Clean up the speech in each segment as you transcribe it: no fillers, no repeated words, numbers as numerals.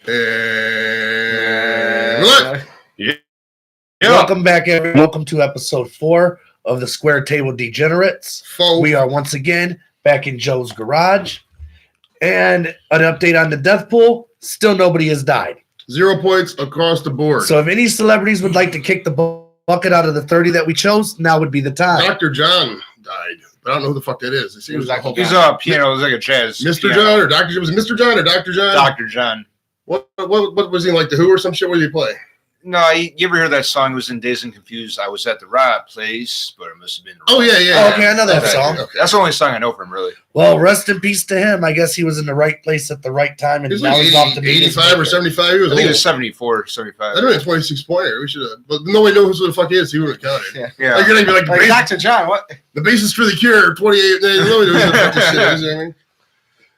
Yeah. Welcome back, everyone. Welcome to episode 4 of the Square Table Degenerates. We are once again back in Joe's garage. And an update on the death pool, still nobody has died. 0 points across the board. So if any celebrities would like to kick the bucket out of the 30 that we chose, now would be the time. Dr. John died, but I don't know who the fuck that is. He's a piano. It was like a jazz. Mr. John or Dr. John? Was it Mr. John or Dr. John? Dr. John. What was he like, The Who or some shit? What did he play? No, you ever hear that song? It was in Dazed and Confused. I was at the right place, but it must have been. Oh, yeah. Oh, okay, I know that song. Okay. That's the only song I know from him, really. Well, rest in peace to him. I guess he was in the right place at the right time, and now he's off to be 85 or 75. He was I think it was 74, 75. I don't know, 26-pointer. We should have, but nobody knows who the fuck he is. He would have counted. Yeah. Like, you're gonna be like Dr. John, what? The basis for the cure, 28. Nobody knows who the fuck this shit is. You know what I mean?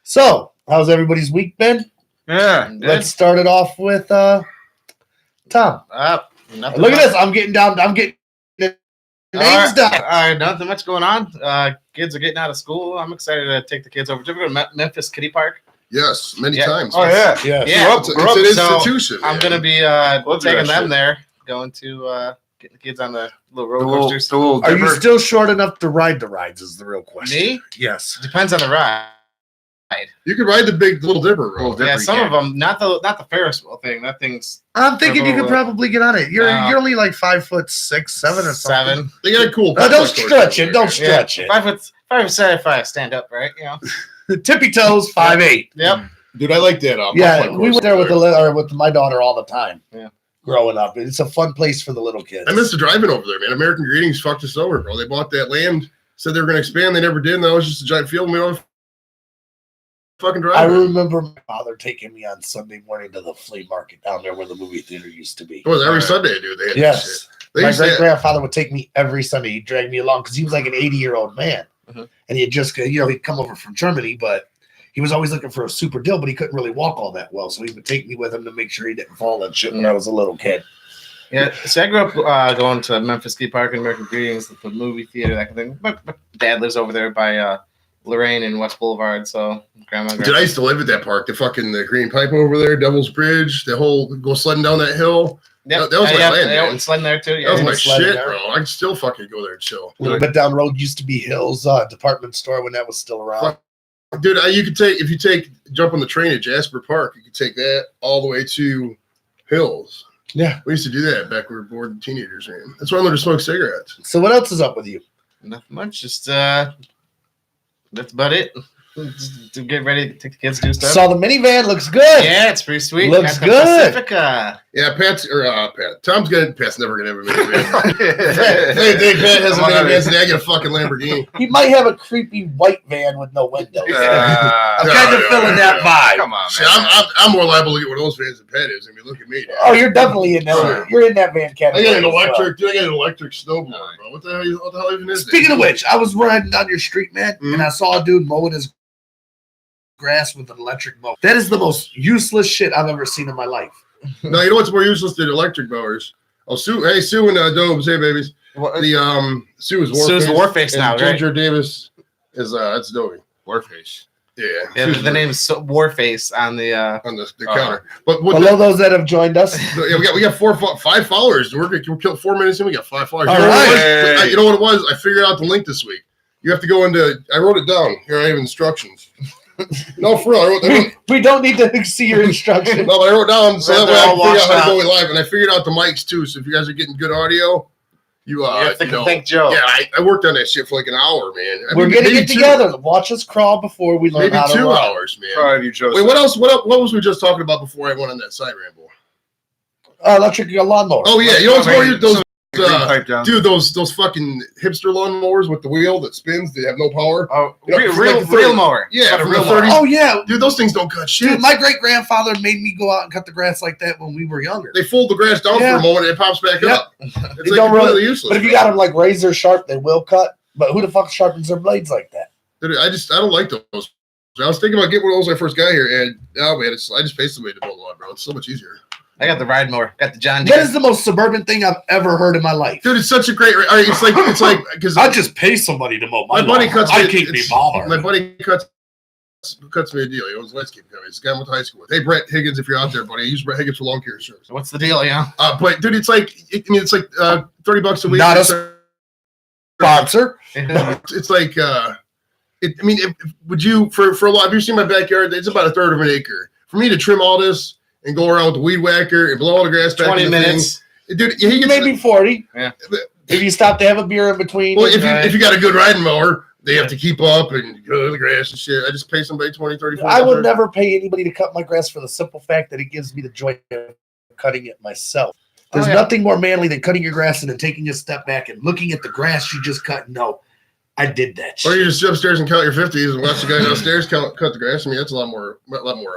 So, how's everybody's week been? Yeah. Let's start it off with Tom. Look at this. I'm getting the names down. All right, nothing much going on. Kids are getting out of school. I'm excited to take the kids over. Did you ever go to Memphis Kiddie Park? Yes, many times. Oh, yeah. Yeah. It's an institution. I'm going to be taking them there, going to get the kids on the little roller coasters. Are you still short enough to ride the rides is the real question. Me? Yes. Depends on the ride. You could ride the big Little Dipper roll. Yeah, some of them, not the Ferris wheel thing. That thing's. I'm thinking you could probably get on it. You're only like 5'6", 7 or something. 7. They got a cool. Don't stretch it. Don't stretch it. 5'7" if I stand up, right? You know. Tippy toes, 5'8". Yep. Dude, I like that. Yeah, we went there with my daughter all the time. Yeah. Growing up, it's a fun place for the little kids. I missed the driving over there, man. American Greetings fucked us over, bro. They bought that land, said they were going to expand. They never did. And that was just a giant field. And we don't fucking drive. I remember my father taking me on Sunday morning to the flea market down there where the movie theater used to be. It was every Sunday, dude. They had yes. Shit. My great-grandfather would take me every Sunday. He'd drag me along because he was like an 80-year-old man. Mm-hmm. And he'd just, he'd come over from Germany, but he was always looking for a super deal, but he couldn't really walk all that well. So he would take me with him to make sure he didn't fall and shit when I was a little kid. Yeah, so I grew up going to Memphis Kiddie Park and American Greetings, the movie theater, that kind of thing. My dad lives over there by Lorraine and West Boulevard, so grandma. Dude, I used to live at that park. The Green Pipe over there, Devil's Bridge, the whole go sledding down that hill. Yep. That was my land, man. Sledding there too. Yeah, that was my shit, bro. I could still fucking go there and chill. A little bit down the road used to be Hills department store when that was still around. Dude, you could jump on the train at Jasper Park. You could take that all the way to Hills. Yeah, we used to do that back when we were bored teenagers, man. That's why I learned to smoke cigarettes. So what else is up with you? Nothing much. Just that's about it. Just to get ready to take the kids to do stuff. Saw the minivan. Looks good. Yeah, it's pretty sweet. Looks good. Pacifica. Yeah, Pat's never gonna have a minivan. Pat has a minivan today. I get a fucking Lamborghini. He might have a creepy white van with no windows. I'm kind of feeling that vibe. Come on, man. I'm more liable to get one of those vans than Pat is. I mean, look at me. Dude. Oh, you're definitely in there. You're in that van category. I got an electric. Dude, I got an electric snowboard, bro. What the hell even is Speaking of which, I was riding down your street, man, and I saw a dude mowing his grass with an electric mower. That is the most useless shit I've ever seen in my life. No, you know what's more useless than electric mowers? Oh, Sue and Dobes, hey babies. The Sue is Warface. Sue's Warface now, right? Ginger Davis is that's Dobie. Warface. Yeah, the name's Warface on the counter. But below those that have joined us, yeah, we got 5 followers. We're killed 4 minutes in. We got 5 followers. All right. You know what it was? I figured out the link this week. You have to go into. I wrote it down. Here I have instructions. No, for real. We don't need to see your instructions. No, but I wrote down so that way I can figure out how to go live, and I figured out the mics too. So if you guys are getting good audio, you thank Joe. Yeah, I worked on that shit for like an hour, man. We're getting it together. Watch us crawl before we learn how to 2 hours, man. Proud of you, Joseph. Wait, what else? What was we just talking about before I went on that side ramble? Electric lawnmower. Oh yeah, you know what's more those. Dude, those fucking hipster lawnmowers with the wheel that spins, they have no power. Oh, real mower. Yeah, from the 30s. Oh yeah, dude, those things don't cut shit. Dude, my great grandfather made me go out and cut the grass like that when we were younger. They fold the grass down for a moment and it pops back up. It's like completely useless. But if you got them like razor sharp, they will cut. But who the fuck sharpens their blades like that? Dude, I don't like those. I was thinking about getting one of those when I first got here, and man, I just paid somebody to mow the lawn, bro. It's so much easier. I got the ride mower. Got the John Deere. That is the most suburban thing I've ever heard in my life. Dude, it's such a great. It's like because I just pay somebody to mow my buddy lawn. cuts. I can't be bothered. My buddy cuts cuts me a deal. He owns landscape company. It's a guy I went to high school with. Hey, Brett Higgins, if you're out there, buddy, I use Brett Higgins for lawn care service. What's the deal, yeah? But dude, it's like $30 a week. Not a sponsor. It's like would you for a lot? Have you seen my backyard? It's about a third of an acre. For me to trim all this and go around with the weed whacker and blow all the grass back 20 in the minutes. thing, dude, he gets Maybe 40. Yeah. If you stop to have a beer in between. Well, if you got a good riding mower, they have to keep up and go to the grass and shit. I just pay somebody 20, 30, 40. I would never pay anybody to cut my grass for the simple fact that it gives me the joy of cutting it myself. There's nothing more manly than cutting your grass and then taking a step back and looking at the grass you just cut. No, I did that shit. Or you just sit upstairs and count your 50s and watch the guy downstairs cut the grass. I mean, that's a lot more.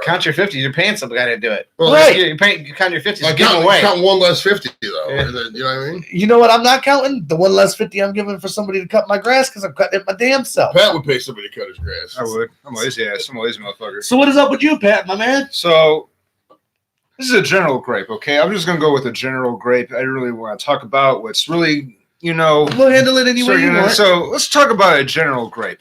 Count your 50s. You're paying some guy to do it. Well, right. You count your 50s. Like Give them away. counting one less 50 though. Yeah. And then, you know what I mean? You know what I'm not counting? The one less 50 I'm giving for somebody to cut my grass because I'm cutting it my damn self. Pat would pay somebody to cut his grass. I would. I'm a lazy ass. I'm a lazy motherfucker. So what is up with you, Pat, my man? So this is a general gripe, okay? I'm just gonna go with a general gripe. I don't really want to talk about what's really, We'll handle it any way you want. So let's talk about a general gripe.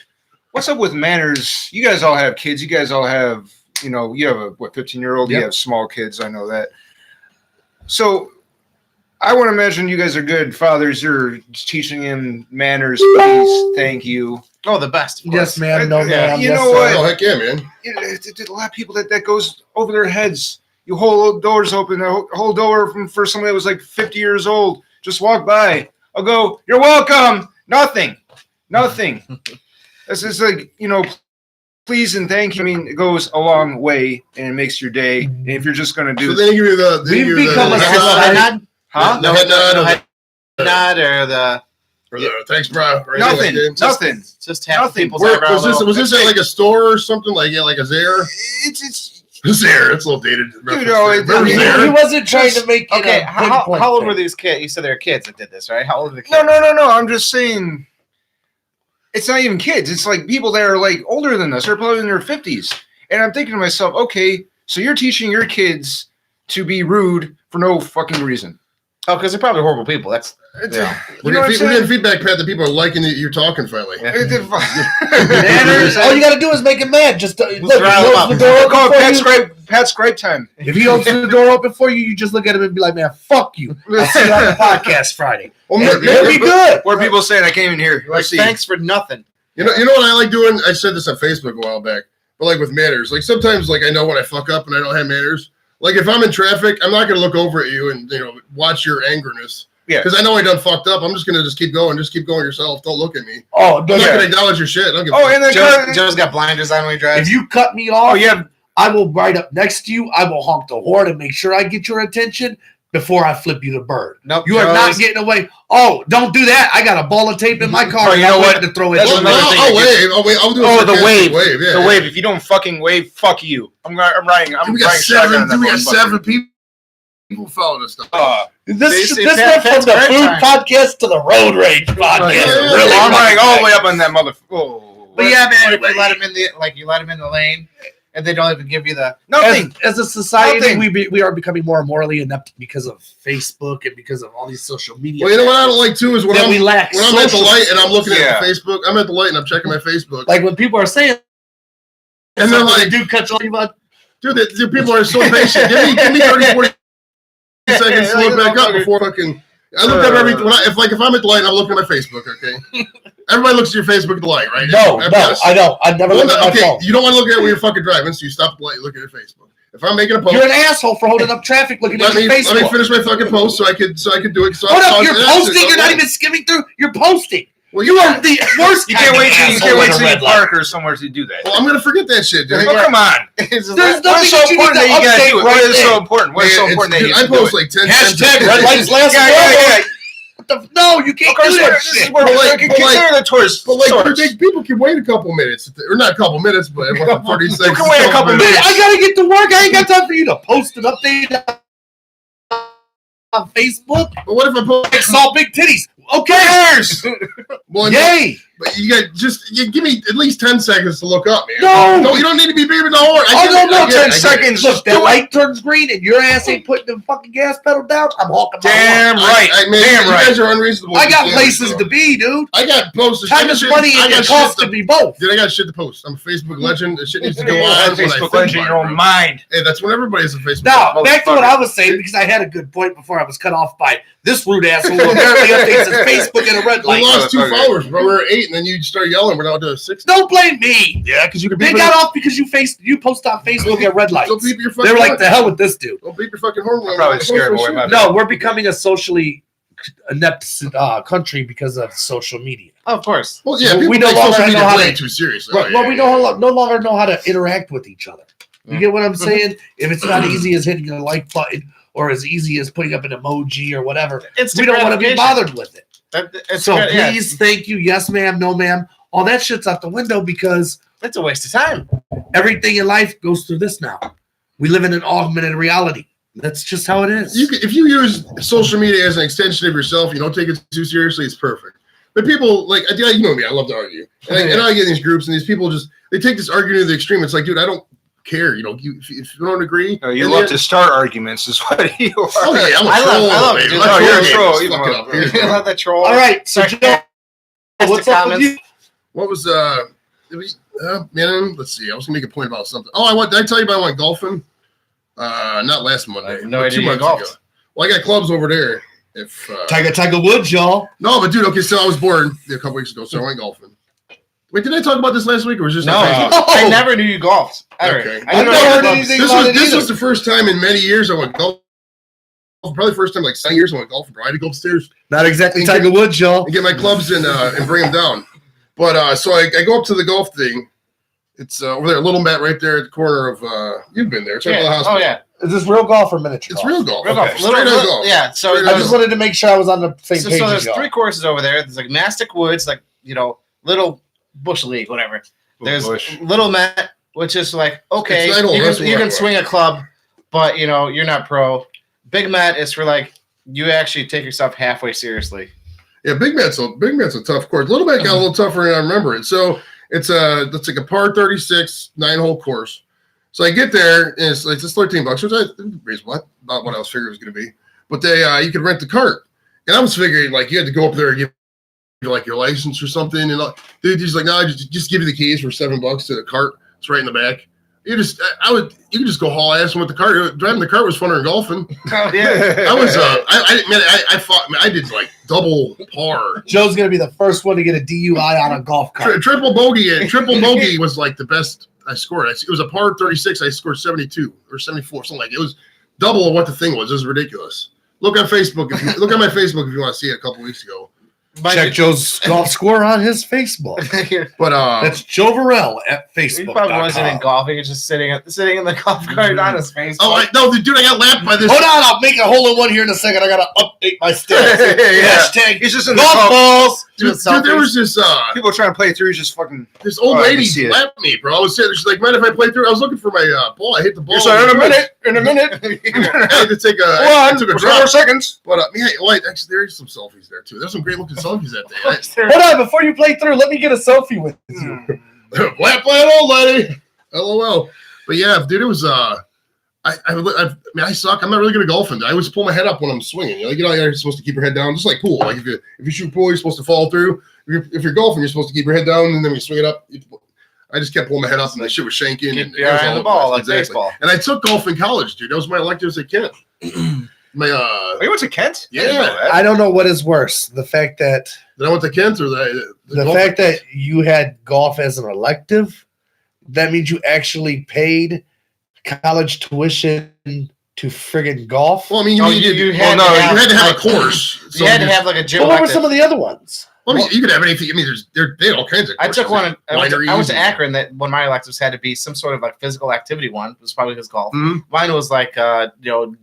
What's up with manners? You guys all have kids. You guys all have, you have a 15-year-old. Yep. You have small kids. I know that. So I want to imagine you guys are good fathers. You're teaching him manners, please, thank you. Oh, the best. Of Yes, course. ma'am. No, ma'am. You yes, know sir. what? Oh, heck yeah, man. A lot of people that goes over their heads. You hold doors open, the whole door for somebody that was like 50 years old. Just walk by. I'll go, you're welcome. Nothing. It's just like, please and thank you. I mean, it goes a long way and it makes your day. And if you're just going to do So then you give you We've become a the society- nod, huh? the head nod, Or the or the thanks, bro. or Nothing. anything like that. Nothing. just half Nothing. people's Where, eyebrows. was this at like a store or something like like a Zare? It's Zare, it's a little dated. reference know, there. it- Remember it- He Zare? wasn't trying to make it Okay, a how pinpoint old thing. were these kids? You said they were kids that did this, right? How old are the kids? no. I'm just saying. It's not even kids. It's like people that are like older than us. They're probably in their 50s. And I'm thinking to myself, okay, so you're teaching your kids to be rude for no fucking reason. Oh, because they're probably horrible people. That's Yeah. We're getting feedback, Pat, that people are liking that you're talking finally. Yeah. Manners, all you got to do is make him mad. Just look, if he rile him opens up. the door Call open it for you. Pat's gripe time. If he opens the door open for you, you just look at him and be like, "Man, fuck you." I'll see you on the podcast Friday. Well, And it'll be good. Where people saying, I can't even hear. like, thanks for nothing. You know what I like doing? I said this on Facebook a while back, but like with manners, like sometimes like I know when I fuck up and I don't have manners. Like if I'm in traffic, I'm not gonna look over at you and watch your angerness. Yeah. Because I know I done fucked up. I'm just gonna keep going. Just keep going yourself. Don't look at me. Oh, I'm no, not yeah. gonna acknowledge your shit. I don't give a Oh, fuck. and then Joe's got blinders on when he drives. If you cut me off, oh, yeah. I will ride up next to you. I will honk the horn and make sure I get your attention before I flip you the bird. Nope, You are not getting away. Oh, don't do that. I got a ball of tape in my car. Oh, and you know I'm what? waiting to throw it. That's in. another thing I'll that wave. I'll do a Oh, the sarcastic wave. Yeah, The wave. If you don't fucking wave, fuck you. I'm riding. I'm We got riding shotgun on that we got motherfucker. 7 people following us. This See, went Pat- from Pat's the great food time. podcast to the road rage podcast. Yeah, Really? I'm riding all the way up on that motherfucker. Oh. But yeah, man. What if you let him in the lane, and they don't even give you the Nothing. As a society, Nothing. we are becoming more morally inept because of Facebook and because of all these social media. Well, you know what I don't like too is when That I'm we lack at the social light and I'm looking Yeah. at the Facebook. I'm at the light and I'm checking my Facebook. Like when people are saying, And they're like, dude, cut you off. dude, the people are so patient. Give me 30, 40 seconds to look back up before fucking. I look up every if I'm at the light and I'm looking at my Facebook. Okay, everybody looks at your Facebook at the light, right? No, I know. I never look at my Okay, phone. you don't want to look at it when you're fucking driving, so you stop at the light, and look at your Facebook. If I'm making a post, You're an asshole for holding up traffic looking let at me your Facebook. let me finish my fucking post so I could do it. So Hold so up, you're yeah, posting. You're not okay. even skimming through. You're posting. Well, You are the worst. You can't kind wait of till you asshole at a see red the light. park or somewhere to do that. Well, I'm gonna forget that shit, dude. Oh, come on. There's What's nothing so that you need important to that you gotta update do it? right What is so there. important? What is so important that you I have to do post it? like 10 Hashtag times. red lights last Yeah. forever. No, you can't Of do course, that this is shit. where But we like- can but like- consider the tourist But like, source. people can wait a couple minutes, or not a couple minutes, but 40 seconds. You can wait a couple Man, minutes. I gotta get to work. I ain't got time for you to post an update on Facebook. But what if I post? I saw big titties. Okay. Cares? Well, Yay. But you give me at least 10 seconds to look up, man. No, you don't need to be beeping the horn. No, 10 seconds. Look, that light turns green and your ass ain't putting the fucking gas pedal down. I'm hawking my Damn lawn. right. Damn right. You guys are unreasonable. I got places to be, dude. I got posts. Time is money and it costs to be both. Dude, I got shit to post. I'm a Facebook legend. The shit needs to go You're on. a Facebook legend in your own mind. Hey, that's when everybody's a Facebook Now, legend. back to what I was saying, because I had a good point before I was cut off by this rude asshole who apparently updates his Facebook in a red We light. lost 2 followers, bro. We're at 8, and then you start yelling. We're now to 6. Don't blame me. Yeah, because you can They got off because you post on Facebook at red lights. Don't beep your fucking They were like, horn. the hell with this dude. Don't beep your fucking horn. I'm probably scared away my No, we're becoming a socially inept country because of social media. Oh, of course. Well, yeah, We people no take longer social know media how way to- too seriously. Right. Well, we no longer know how to interact with each other. You get what I'm saying? If it's not easy as hitting a like button or as easy as putting up an emoji or whatever, we don't want to be bothered with it. So please, thank you, yes ma'am, no ma'am. All that shit's out the window because It's a waste of time. everything in life goes through this now. We live in an augmented reality. That's just how it is. If you use social media as an extension of yourself, you don't take it too seriously, it's perfect. But people, like, yeah, you know me, I love to argue. And I get in these groups, and these people they take this argument to the extreme. It's like, dude, I don't care. You know, if you don't agree. No, you love to start arguments, is what you are. Oh, yeah, I'm a I troll. love baby. it. My Oh, troll you're a game troll. is You fucking love up here. I love the troll. All right, so Joe, what's up with you? What was man? Let's see. I was gonna make a point about something. Oh, did I tell you about I went golfing? Not last Monday. I have no but idea 2 you months golfed. ago. Well, I got clubs over there. Tiger Woods, y'all. No, but dude, okay. So I was bored a couple weeks ago, so I went golfing. Wait, did I talk about this last week, or was it just No, on Facebook? I never knew you golfed. Ever. Okay. I I've never never heard golfed. anything This about was it this either. was the first time in many years I went golfing. Probably the first time in like 7 years I went golfing, bro. I had to go upstairs Not exactly Tiger Woods, y'all. and get my clubs and bring them down. But so I go up to the golf thing. It's over there, Little Matt, right there at the corner of. You've been there. It's right by the Yeah. hospital. Oh, yeah. Is this real golf or miniature It's golf? real golf. Real golf. Okay. Little, Straight up little, golf. yeah. So, I just wanted to make sure I was on the same page so as there's y'all. 3 courses over there. There's like Mastic Woods, like, little Bush League, whatever. There's Little Matt, which is like, okay, It's idle, that's you what I can want. swing a club, but you're not pro. Big Matt is for like you actually take yourself halfway seriously. Yeah, Big Matt's a tough course. Little Matt got a little tougher, and I remember it. So it's like a par 36 9-hole course. So I get there, and it's just $13, which I reasonable, not what I was figuring it was going to be. But you could rent the cart, and I was figuring like you had to go up there and give like your license or something. And dude, he's like, no, just give you the keys for $7 to the cart. It's right in the back. You could just go haul ass with the cart. Driving the cart was funner than golfing. Oh, yeah. I was I fought. I did like double par. Joe's gonna be the first one to get a DUI on a golf cart. Triple bogey was like the best I scored. It was a par 36. I scored 72 or 74, something like it. It was double of what the thing was. It was ridiculous. Look on Facebook. Look at my Facebook if you want to see it. A couple weeks ago. Check Joe's golf score on his Facebook. But That's Joe Varell at He Facebook. probably wasn't in golf. He was just sitting in the golf cart on his face. Dude, I got lapped by this. Hold on, I'll make a hole-in-one here in a second. I gotta update my stats. Yeah. Hashtag He's just in the golf golf. balls. Dude, there was this People trying to play through. He's just fucking. this old I can lady see it. lapped me, bro. I was sitting. She's like, "Mind if I play through?" I was looking for my ball. I hit the ball. You're saying in a minute. I had to take a. Hold I on. took a 4 drop. seconds. But actually, there's some selfies there too. There's some great looking selfies that day. Hold on, before you play through, let me get a selfie with you. Lap that old lady. LOL. But yeah, dude, it was I suck. I'm not really good at golfing. I always pull my head up when I'm swinging. You're supposed to keep your head down, just like pool. Like if you shoot pool, you're supposed to fall through. If you're golfing, you're supposed to keep your head down, and then when you swing it up, I just kept pulling my head up, and that shit was shanking. Keep And your it was eye on all the ball, over. like baseball. And I took golf in college, dude. That was my elective as a kid. Oh, you went to Kent? Yeah. I don't know what is worse, the fact that Then I went to Kent or the golf- fact that you had golf as an elective. That means you actually paid college tuition to friggin' golf. Well, I mean, you had you had to have a course. You had to have like a gym. But what were elective. some of the other ones? Well, I mean, you could have anything. I mean, they had all kinds of. I took courses. one. I went Wineries to and- Akron. That one of my electives had to be some sort of like physical activity one. It was probably his golf. Mhm. Mine was like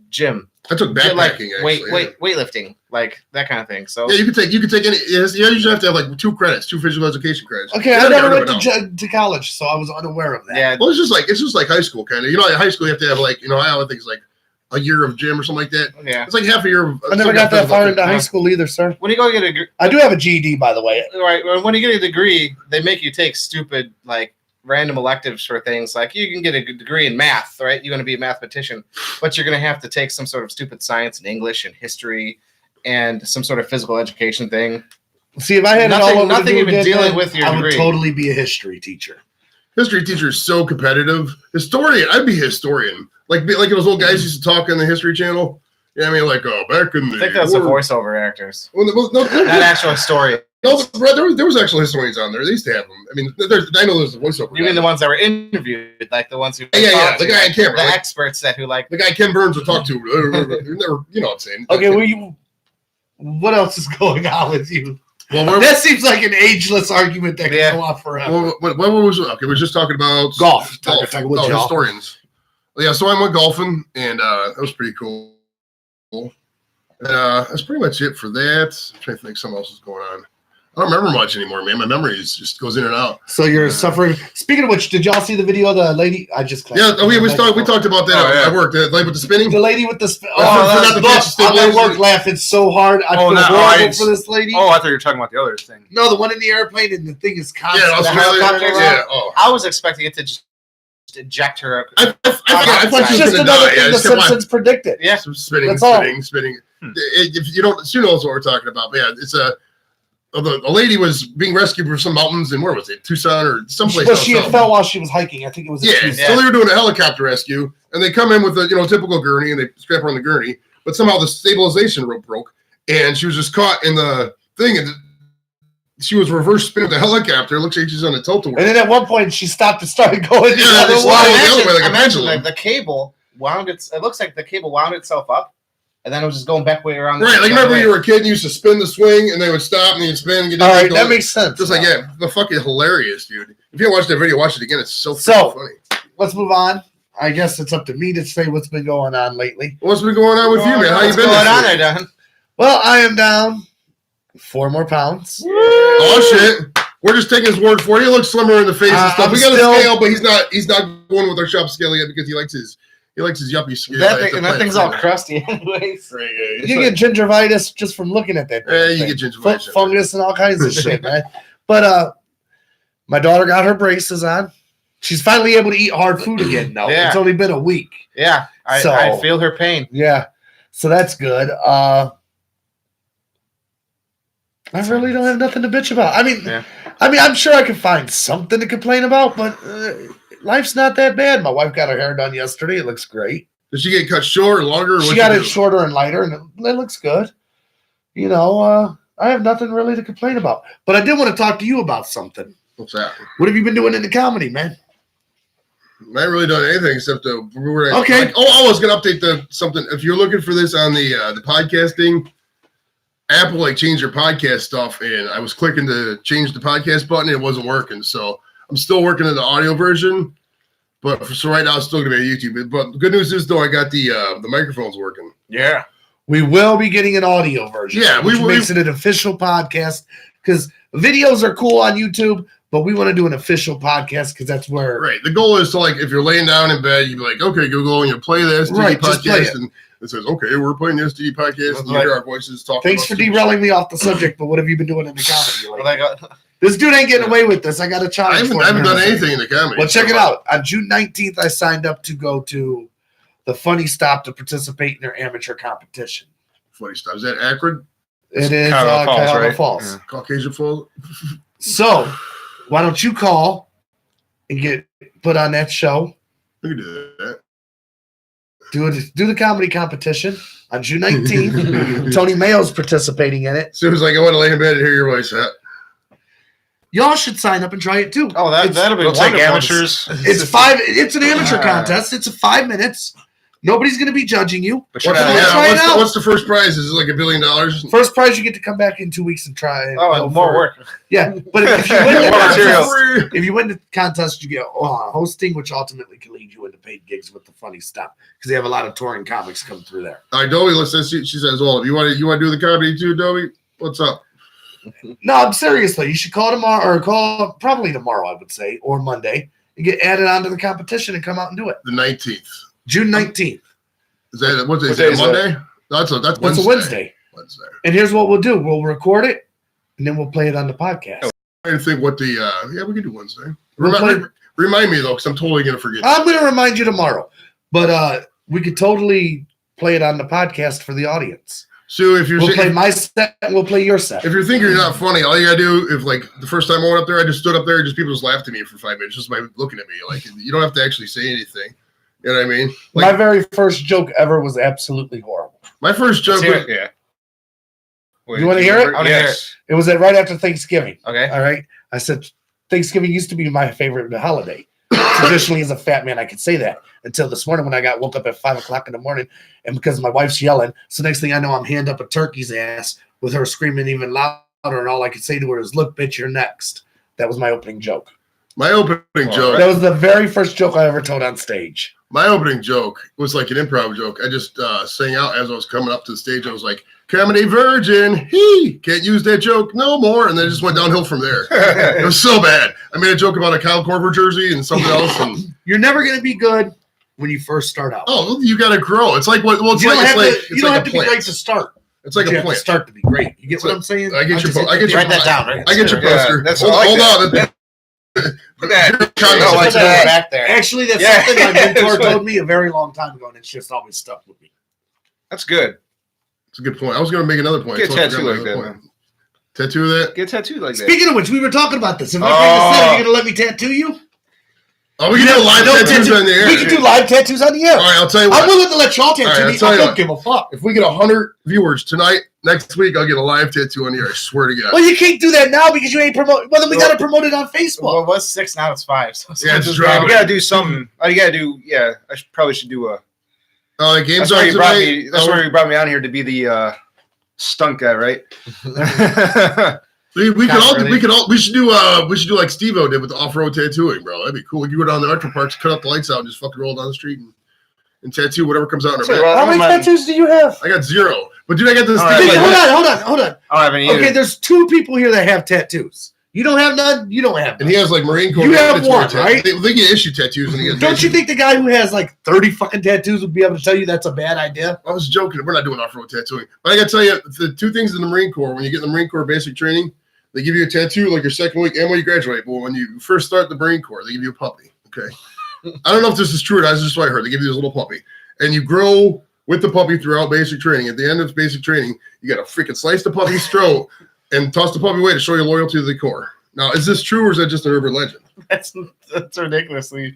gym. I took Gym, like backpacking. Actually, weightlifting, like that kind of thing. So Yeah, you could take any. You usually have to have like 2 credits, 2 physical education credits. Okay, Yeah, I never rid went of it to college, so I was unaware of that. yeah, Well, it's just like high school kind of. In high school you have to have like I think it's like a year of gym or something like that. Yeah. It's like half a year. I never got that far into high school either, sir. When you go get a I do have a GED, by the way. right, when you get a degree, they make you take stupid like random electives for things like you can get a degree in math, right? You're going to be a mathematician, but you're going to have to take some sort of stupid science and English and history and some sort of physical education thing. See, if I had nothing even dealing with your I would degree. totally be a history teacher. History teacher is so competitive. Historian, I'd be historian. Like those old guys used to talk on the History Channel. Yeah, I mean, like, back in the. I think that's the voiceover actors. Well, Not actual historian. No, there was actual historians on there. They used to have them. I mean, I know there's a voiceover. You mean the ones that were interviewed, like the ones who Yeah, the guy on camera, the like, experts that who like the guy Ken Burns would talk to. Never, you know what I'm saying? Okay, what else is going on with you? Well, that seems like an ageless argument that can go on forever. What was okay? We're just talking about golf. Historians. Well, yeah, so I went golfing, and that was pretty cool. That's pretty much it for that. I'm trying to think something else is going on. I don't remember much anymore, man. My memory just goes in and out. So you're suffering. Speaking of which, did y'all see the video of the lady? I just we talked about that at work. The lady with the spinning. The lady with the spinning. I work laughing so hard. I feel horrible for this lady. Oh, I thought you were talking about the other thing. No, the one in the airplane, and the thing is constant. Yeah, Australia. Yeah. Oh. I was expecting it to just eject her. I thought she was just going to another die. thing the Simpsons predicted. Yeah, spinning. If you don't, you know what we're talking about. But yeah, it's a lady was being rescued from some mountains, and where was it? Tucson or someplace. But she had fell while she was hiking. I think it was. So they were doing a helicopter rescue, and they come in with a typical gurney, and they strap her on the gurney. But somehow the stabilization rope broke, and she was just caught in the thing, and she was reverse spinning the helicopter. It looks like she's on a tilt-a-whirl. And then at one point she stopped and started going the other way. Imagine the cable wound it looks like the cable wound itself up. And then it was just going back way around. Right, like remember when you were a kid and you used to spin the swing and they would stop and you'd spin and get all right, that makes sense. Just like, the fucking hilarious, dude. If you haven't watched that video, watch it again. It's so funny. Let's move on. I guess it's up to me to say what's been going on lately. What's been going on with you, man? How you been? What's going on there, Don? Well, I am down 4 more pounds. Oh, shit. We're just taking his word for it. He looks slimmer in the face and stuff. We got a scale, but he's not going with our shop scale yet because he likes his yuppie scale. That thing's all crusty anyways. Right, you get gingivitis just from looking at that. You get gingivitis. Fungus and all kinds of shit, man. But my daughter got her braces on. She's finally able to eat hard food again now. Yeah. It's only been a week. Yeah. I feel her pain. Yeah. So that's good. I really don't have nothing to bitch about. I mean, I'm sure I could find something to complain about, but life's not that bad. My wife got her hair done yesterday. It looks great. Did she get cut short or longer? She got it shorter and lighter, and it looks good. I have nothing really to complain about. But I did want to talk to you about something. What's that? What have you been doing in the comedy, man? I haven't really done anything except okay. I was going to update something. If you're looking for this on the podcasting, Apple changed their podcast stuff, and I was clicking to change the podcast button, and it wasn't working. So I'm still working on the audio version, but so right now it's still going to be on YouTube. But the good news is though, I got the microphones working. Yeah, we will be getting an audio version. Yeah, which makes it an official podcast because videos are cool on YouTube. But we want to do an official podcast because that's where. Right. The goal is to if you're laying down in bed, you'd be like, okay, Google, and you play this podcast, and it says, okay, we're playing the STD podcast, and you hear our voices talking. Thanks for derailing me off the subject, but what have you been doing in the comedy? This dude ain't getting away with this. I got to challenge. I haven't done anything in the comedy. Well, check it out. On June 19th, I signed up to go to the Funny Stop to participate in their amateur competition. Funny Stop. Is that Akron? It is Cuyahoga Falls. Yeah. Caucasian Falls. So, why don't you call and get put on that show? We can do that. Do the comedy competition on June 19th. Tony Mayo's participating in it. So it was I want to lay in bed and hear your voice. Y'all should sign up and try it too. Oh, that'll be wonderful. Amateurs. It's an amateur contest. It's 5 minutes. Nobody's going to be judging you. What's the first prize? Is it like $1 billion? First prize, you get to come back in 2 weeks and try. More work. Yeah, but if you win the contest, you get hosting, which ultimately can lead you into paid gigs with the Funny Stop because they have a lot of touring comics come through there. All right, Dobie, she says, well, you want to do the comedy too, Dobie? What's up? No, seriously, you should call tomorrow or call probably tomorrow, I would say, or Monday, and get added onto the competition and come out and do it. The 19th. June 19th. Is that what's What it? day Is is that Monday? No, that's It's Wednesday. a Wednesday. Wednesday. And here's what we'll do. We'll record it, and then we'll play it on the podcast. I think what the yeah, we can do Wednesday. We'll Remind me though, because I'm totally gonna forget. I'm going to remind you tomorrow. But we could totally play it on the podcast for the audience. So if you're We'll play my set, and we'll play your set. if you're thinking you're not funny, all you gotta do, if like the first time I went up there, I just stood up there and just people just laughed at me for 5 minutes just by looking at me. Like you don't have to actually say anything. You know what I mean? My very first joke ever was absolutely horrible. My first joke was, Yeah. You wanna hear it? I wanna hear Yes. It was right after Thanksgiving. Okay. All right. I said Thanksgiving used to be my favorite holiday. Traditionally, as a fat man, I could say that until this morning when I got woke up at 5 o'clock in the morning, and because my wife's yelling. So next thing I know, I'm hand up a turkey's ass with her screaming even louder, and all I could say to her is, "Look, bitch, you're next." That was my opening joke. my opening joke. That was the very first joke I ever told on stage. My opening joke was like an improv joke. I just sang out as I was coming up to the stage. I was like, "Comedy virgin, he can't use that joke no more," and then it just went downhill from there. It was so bad. I made a joke about a Kyle Korver jersey and something else, and You're never going to be good when you first start out. oh, you got to grow. It's like what? Well, it's you don't like have it's to, like you it's don't like have a to be plant. great to start. It's like You a have to plant. start to be great. You get It's what like- I'm saying? I get I'll your just po- I hit get the your- Write that down. Right? I get your Yeah, poster. that's Hold I like on. Put that. Congress, I like it's that. Back there. Actually, that's Yeah. something my mentor That's what- told me a very long time ago, and it's just always stuck with me. That's good. It's a good point. I was going to make another point. Get a so I tattoo forgot my like other that, point. man. Tattoo of that? Get a tattoo like that. Speaking of which, we were talking about this. If I bring this in, are you going to let me tattoo you? Oh, we can do live No tattoos tattoo- on the air. We can do live tattoos on the air. All right, I'll tell you I'm what. willing to let y'all tattoo All right, me. I'll tell I you don't what. give a fuck. If we get 100 viewers tonight, next week I'll get a live tattoo on the air. I swear to God. Well, you can't do that now because you ain't promoting. Well, then we got to promote it on Facebook. Well, it was 6, now it's 5. So Yeah, it's You dropping. gotta do something. You gotta do. Yeah, probably should do a. Oh, the game's That's why on you brought tonight. me. That's why you brought me on here to be the stunt guy, right? We could all Really? we should do like Steve-O did with the off-road tattooing, bro. That'd be cool. You go down the metro parks, cut out the lights out, and just fucking roll down the street and tattoo whatever comes out in our So, back. How many tattoos do you have? I got 0. But dude, I got this All thing. right, like- Hold on. I don't have any either. Okay, there's 2 people here that have tattoos. You don't have none. You don't have and none. he has like Marine Corps. You have military one, tattoos. right? They get issue tattoos when he gets. Don't you think the guy who has like 30 fucking tattoos would be able to tell you that's a bad idea? I was joking. We're not doing off-road tattooing. But I got to tell you, the 2 things in the Marine Corps, when you get in the Marine Corps basic training, they give you a tattoo like your second week and when you graduate. But when you first start the Marine Corps, they give you a puppy. Okay. I don't know if this is true or not. This is just what I heard. They give you this little puppy. And you grow with the puppy throughout basic training. At the end of basic training, you got to freaking slice the puppy's throat and toss the puppy away to show your loyalty to the Corps. Now, is this true or is that just an urban legend? That's ridiculously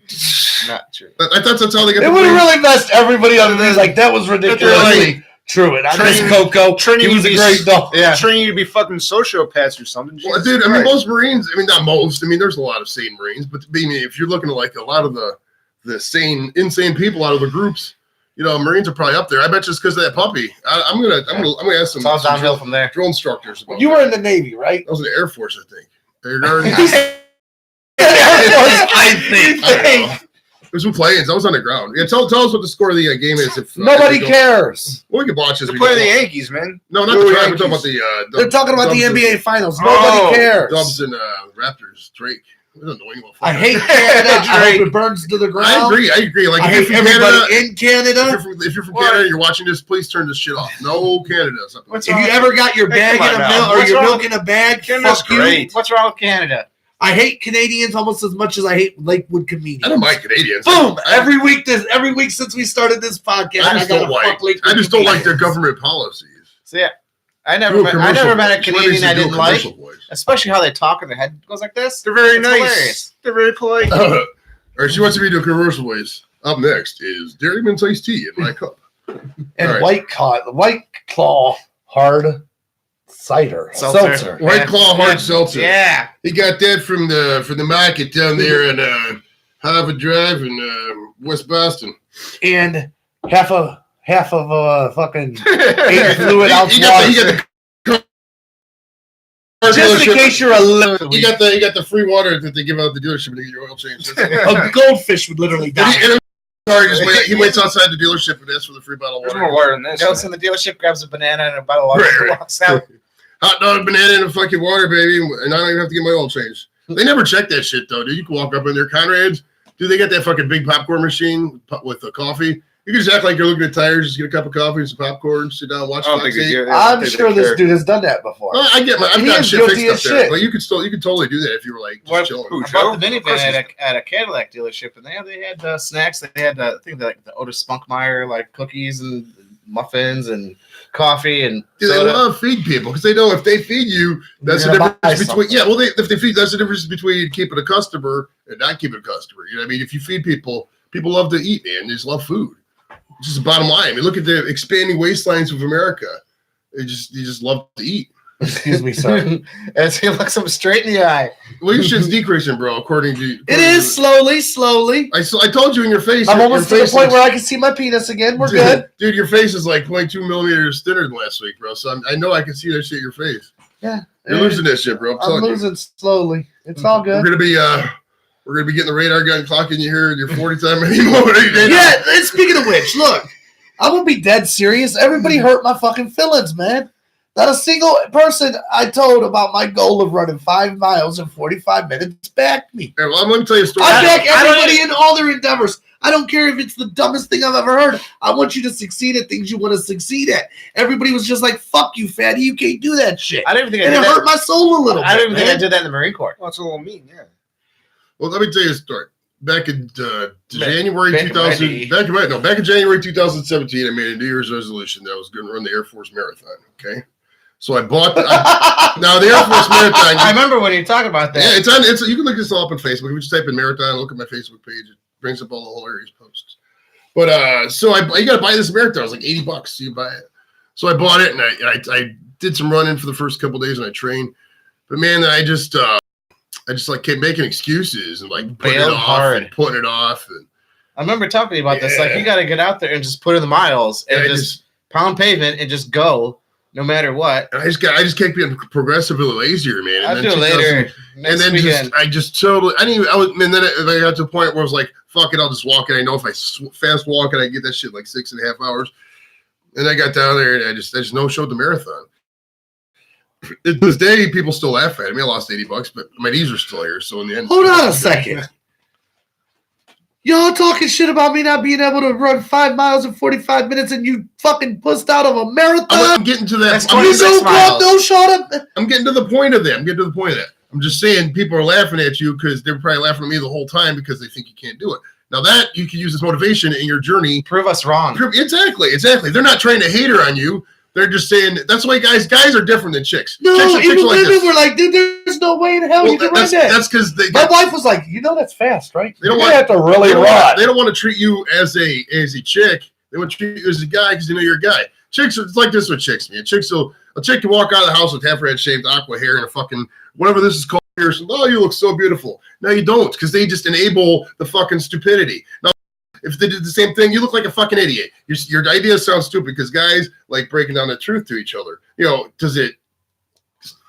not true. I thought that's how they got It the would have Marine- really messed everybody on the like that was ridiculously true. And I miss Coco. Training He was a you great dog. Yeah. training you to be fucking sociopaths or something. Well, Jesus dude, I mean, Christ. most Marines, I mean, not most. I mean, there's a lot of sane Marines, but I mean, if you're looking at like a lot of the sane, insane people out of the groups, you know, Marines are probably up there. I bet just because of that puppy. I'm gonna ask some, It's all some downhill from there. drill instructors about You that. were in the Navy, right? That was in the Air Force, I think. Air Guard. I think. I don't know. There's some planes. I was on the ground. Yeah, tell us what the score of the game is. If Nobody if we go- cares. Well, we can watch this. They're playing the Yankees, man. No, not Go the Tribe. We're talking about Yankees. the. They're talking about the Dubs and- NBA Finals. Oh, Nobody cares. Dubs and Raptors. Drake. We're annoying motherfucker. I hate Canada. I hope it burns to the ground. I agree. Like, I if hate you're from Canada, everybody in Canada. if you're from What? Canada and you're watching this, please turn this shit off. No Canada. Something. What's If wrong? you ever got your Hey, bag come in on a now. milk or What's your wrong? milk in a bag, Canada's fuck you. great. What's wrong with Canada? I hate Canadians almost as much as I hate Lakewood I comedians. don't mind Canadians. Boom! I Every week since we started this podcast, just gotta don't like. fuck Lakewood I just don't like their comedians. government policies. So yeah, I Do a never met commercial a voice. Canadian I Do a didn't like, commercial voice. especially how they talk and their head goes like this. They're very It's nice. hilarious. They're very polite. Or she wants me to do a commercial voice. Up next is Dairyman's iced tea in my cup. And All right. White Claw hard cider Seltzer. White Claw hard seltzer. Yeah. He got that from the market down there in Harvard Drive in West Boston. and half of fucking 8 fluid ounce He water. got the Just in dealership. case you're a little, He got the free water that they give out at the dealership to get your oil changed. a goldfish would literally die. He waits outside the dealership and asks for the free bottle of There's water. more water than this. Goes in the dealership, grabs a banana and a bottle of water, Right, and right. walks out. Hot dog, banana, and a fucking water, baby, and I don't even have to get my oil changed. They never check that shit though, dude. You can walk up in there, Conrad's, dude. They got that fucking big popcorn machine with the coffee, You can just act like you're looking at tires, just get a cup of coffee and some popcorn, sit down, watch Fox 8. I'm sure this dude has done that before. Well, I get I've got shit fixed up there, but you could totally do that if you were like just chilling. I bought the minivan at a Cadillac dealership, and they had snacks. They had I think like the Otis Spunkmeyer like cookies and muffins and coffee and. Dude, they love feed people because they know if they feed you, that's the difference between if they feed, that's the difference between keeping a customer and not keeping a customer. You know what I mean? If you feed people love to eat, man. They just love food. It's just the bottom line. I mean, look at the expanding waistlines of America. You just love to eat. Excuse me, sir. As he looks him straight in the eye. Well, your shit's decreasing, bro. According to it is slowly. I told you in your face. I'm almost to the point where I can see my penis again. We're good, dude. Your face is like 0.2 millimeters thinner than last week, bro. So I know I can see that shit in your face. Yeah, you're losing that shit, bro. I'm losing slowly. It's all good. We're gonna be getting the radar gun clocking you here in your 40 time anymore. Yeah, and speaking of which, look, I'm gonna be dead serious. Everybody hurt my fucking feelings, man. Not a single person I told about my goal of running 5 miles in 45 minutes backed me. Yeah, well, let me tell you a story. I back everybody in all their endeavors. I don't care if it's the dumbest thing I've ever heard. I want you to succeed at things you want to succeed at. Everybody was just like, "Fuck you, fatty. You can't do that shit." I didn't think it hurt my soul a little bit. I didn't think I did that in the Marine Corps. Well, it's a little mean, yeah. Well, let me tell you a story. Back in January 2000, back in January 2017, I made a New Year's resolution that I was going to run the Air Force Marathon. Okay, so I bought now the Air Force Marathon. I remember when you talk about that. Yeah, it's on. You can look this all up on Facebook. If you just type in marathon, look at my Facebook page. It brings up all the hilarious posts. But so you got to buy this marathon. It was like $80. So you buy it. So I bought it and I did some running for the first couple of days and I trained. But man, I just like kept making excuses and like putting it off. And I remember talking to you about this. Like you got to get out there and just put in the miles and just pound pavement and just go no matter what. And I just kept getting progressively lazier, man. I'll do it later. And then I got to the point where I was like, fuck it, I'll just walk it. I know if I fast walk it, I get that shit like 6.5 hours. And I got down there and I just no-showed the marathon. This day, people still laugh at me. I lost $80, but my knees are still here. So in the end, hold on a second. Y'all talking shit about me not being able to run 5 miles in 45 minutes, and you fucking pussed out of a marathon. I'm getting to that. I'm getting to the point of that. I'm just saying people are laughing at you because they're probably laughing at me the whole time because they think you can't do it. Now that you can use as motivation in your journey. Prove us wrong. Exactly. They're not trying to hater on you. They're just saying that's why guys are different than chicks. No, chicks even women were like, dude, there's no way in hell you can run that. That's because my wife was like, that's fast, right? They don't have to really run. They don't want to treat you as a chick. They want to treat you as a guy because they know you're a guy. Chicks are it's like this with chicks, man. A chick can walk out of the house with half her head shaved, aqua hair, and a fucking whatever this is called. Oh, you look so beautiful. No, you don't, because they just enable the fucking stupidity. Now, if they did the same thing, you look like a fucking idiot. Your idea sounds stupid because guys like breaking down the truth to each other. Does it,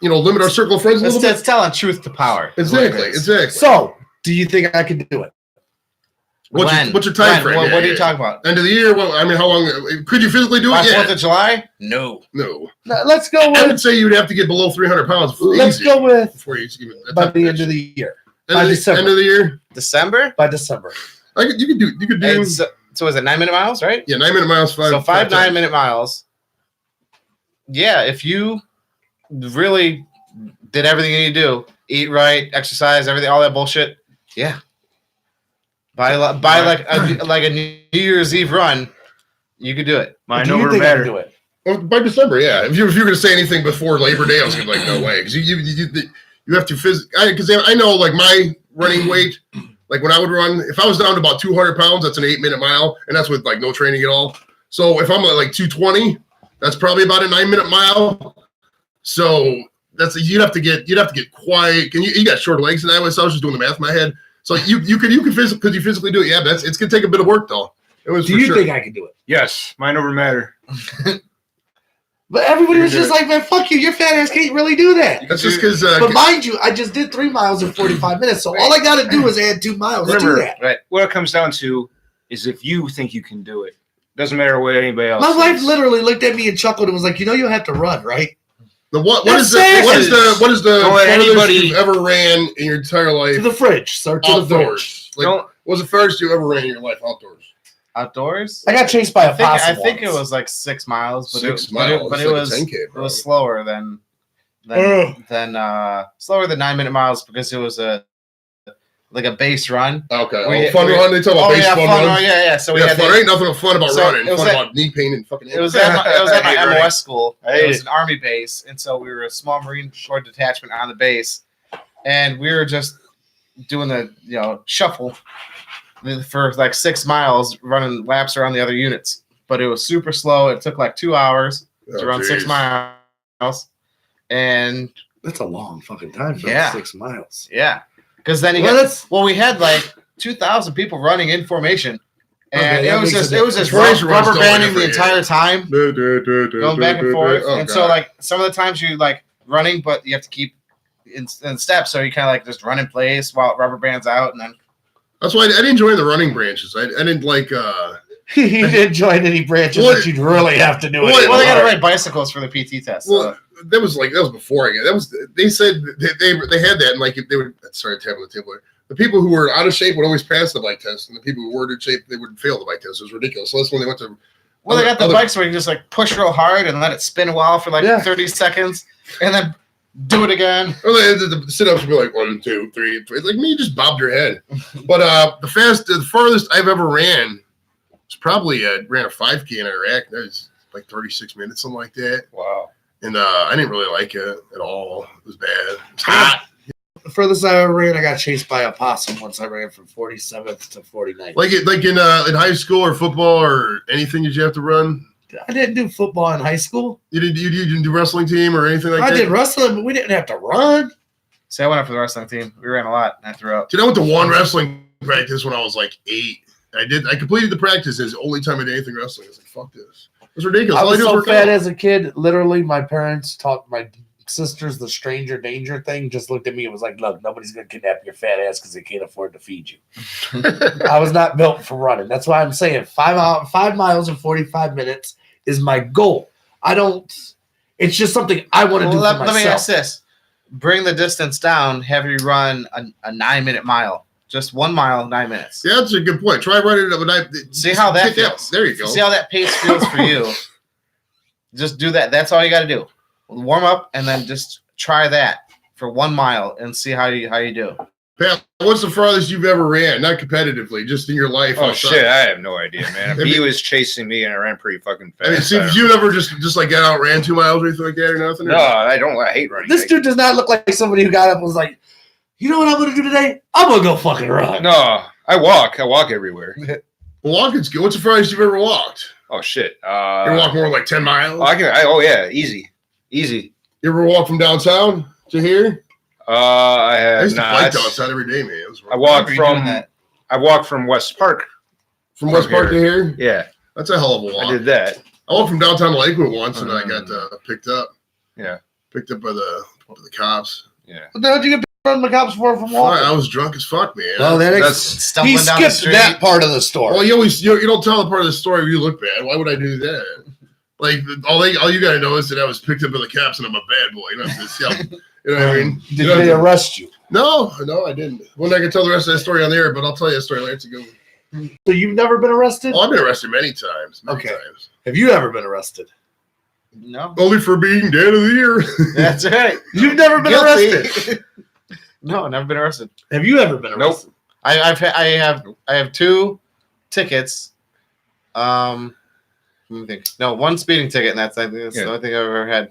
limit our circle of friends a little bit? It's telling truth to power. Exactly. So, do you think I can do it? What's your time frame? What are you talking about? End of the year? Well, I mean, how long? Could you physically do it? By 4th of July? No. Let's go with. I would say you'd have to get below 300 pounds. Let's go with before you by the end of the year. By December. End of the year? December? By December. You could do. So is it 9-minute miles, right? Yeah, 9-minute miles. 5 9-minute miles. Yeah, if you really did everything you need to do, eat right, exercise, everything, all that bullshit. Yeah. By like a New Year's Eve run, you could do it. Mind over matter. Do it. Well, by December, yeah. If you're going to say anything before Labor Day, I was going to be like, no way, because you have to because I know like my running weight. Like when I would run, if I was down to about 200 pounds, that's an 8-minute mile, and that's with like no training at all. So if I'm at like 220, that's probably about a 9-minute mile. So you'd have to get quiet. And you got short legs, and I was just doing the math in my head. So you physically do it. Yeah, but it's gonna take a bit of work though. Do you think I can do it? Yes, mind over matter. But everybody was just like, man, fuck you. Your fat ass can't really do that. That's just because. But mind you, I just did 3 miles in 45 minutes. So all I got to do is add 2 miles to do that. Right. What it comes down to is if you think you can do it. Doesn't matter what anybody else My wife literally looked at me and chuckled and was like, you'll have to run, right? What is the furthest you've ever ran in your entire life? To the fridge, sir. To the fridge. What was the furthest you ever ran in your life outdoors? Outdoors? I got chased by a possum. I think it once. was like 6 miles, but 6 it miles. but It's it like a was 10K, it bro. was slower than slower than 9 minute miles because it was a base run. Okay. Fun run. They talk about base fun run. runs. Yeah. So we Yeah, had fun. Ain't nothing fun about running. it was Fun at- about knee pain and fucking. It was at I hate my running. MOS school. I hate It was it. an Army base, and so we were a small Marine Corps detachment on the base, and we were just doing the shuffle for like 6 miles, running laps around the other units. But it was super slow. It took like 2 hours to run 6 miles, and That's a long fucking time for Yeah. 6 miles. yeah, because then we had like 2,000 people running in formation. And Okay, it that was makes just a difference. Formation runs rubber don't banding look the different, entire time, going back and forth. Oh, And so like some of the times you like running, but you have to keep in steps, so you kind of like just run in place while it rubber bands out, and then That's why I didn't join the running branches. I didn't like. You didn't join any branches What- that you'd really have to do it. What- well, they got to anymore. ride bicycles for the PT test. Well, that was before I got. That was they said they had that, and like if they would sorry tapping the table. The people who were out of shape would always pass the bike test, and the people who were in shape they would fail the bike test. It was ridiculous. So that's when they went to. Well, they got the other- bikes where you can just like push real hard and let it spin a while for like Yeah. 30 seconds, and then do it again. Or the sit-ups would be like 1, 2, 3. Like me, you just bobbed your head. But the farthest I've ever ran was probably ran a 5K in Iraq. That was like 36 minutes, something like that. Wow. And I didn't really like it at all. It was bad. It was hot. The furthest I ever ran, I got chased by a possum once. I ran from 47th to 49th. Like in high school or football or anything, did you have to run? I didn't do football in high school. You didn't do wrestling team or anything like I that? did wrestling, but we didn't have to run. See, I went up for the wrestling team. We ran a lot, and I threw up. Dude, I went to one wrestling practice when I was like 8. I completed the practice. It's the only time I did anything wrestling. I was like, fuck this. It was ridiculous. I All was did so work fat out. as a kid. Literally, my parents taught my sisters the stranger danger thing. Just looked at me and was like, "Look, nobody's gonna kidnap your fat ass because they can't afford to feed you." I was not built for running. That's why I'm saying 5 miles in 45 minutes is my goal. I don't. It's just something I want to do for Let myself. me ask this: bring the distance down. Have you run a 9-minute mile? Just 1 mile, 9 minutes. Yeah, that's a good point. Try running it. See how that feels. There you go. See how that pace feels for you. Just do that. That's all you got to do. Warm up and then just try that for 1 mile and see how you do. Pat, what's the farthest you've ever ran? Not competitively, just in your life. Oh outside. shit, I have no idea, man. I mean- He was chasing me and I ran pretty fucking fast. I mean, see, if you ever just like got out, ran 2 miles or anything like that, or nothing. No, I don't. I hate running. This dude does not look like somebody who got up and was like, "You know what I'm gonna do today? I'm gonna go fucking run." No, I walk. I walk everywhere. Walking's good. What's the farthest you've ever walked? Oh shit. You ever walk more than like 10 miles? Oh yeah, easy. You ever walk from downtown to here? I I have used to not. bike downtown every day, man. It was I walk Remember you doing from. that. I walked from West Park. from West Park to here. Yeah, That's a hell of a walk. I did that. I walked from downtown to Lakewood once, and I got picked up. Yeah. Picked up by the cops. Yeah. What the hell did you get from the cops for from I walking? was drunk as fuck, man. Well, That's Stumbling he down the skipped street. that part of the story. Well, you don't tell the part of the story where you look bad. Why would I do that? Like all you gotta know is that I was picked up by the cops and I'm a bad boy. You don't have to see you know what I mean? Did You don't they have to- arrest you? No, I didn't. Well, I can tell the rest of that story on there, but I'll tell you a story later. It's a good one. So you've never been arrested? Oh, I've been arrested many times. Okay. Times. Have you ever been arrested? No, Only for being dead of the year. that's right. You've never been Guilty. arrested. No, never been arrested. Have you ever been Nope. arrested? I have 2 tickets. Let me think. No, 1 speeding ticket, and that's the only thing I've ever had.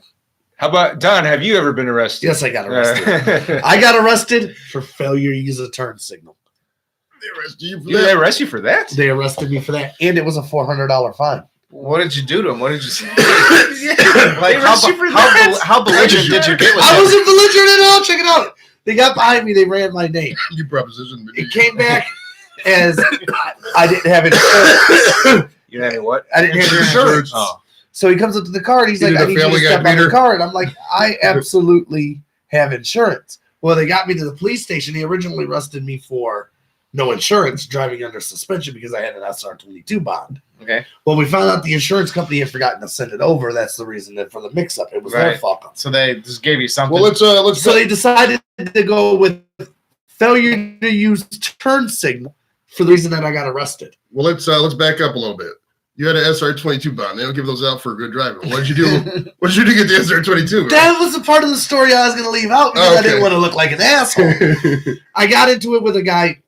How about Don? Have you ever been arrested? Yes, I got arrested. I got arrested for failure to use a turn signal. They arrested you for Did they that. arrest you for that? They arrested me for that, and it was a $400 fine. What did you do to him? What did you say? They Like arrest you for that? how belligerent did you get with I him? wasn't belligerent at all. Check it out. They got behind me. They ran my name. You propositioned me. It came back as I didn't have insurance. You know what? I didn't have insurance. Oh. So he comes up to the car and he's You like, did "I the need you to Family Guy step on the beater? car." And I'm like, "I absolutely have insurance." Well, they got me to the police station. They originally arrested me for no insurance, driving under suspension because I had an SR22 bond. Okay, Well, we found out the insurance company had forgotten to send it over. That's the reason that for the mix-up. It was their Right. fuck up. so they just gave you something. Well, let's So they decided to go with failure to use turn signal for the reason that I got arrested. Well, let's back up a little bit. You had an SR22 bond. They don't give those out for good driving. What did you do? What did you do to get the SR22? That was a part of the story I was going to leave out because I didn't want to look like an asshole. I got into it with a guy.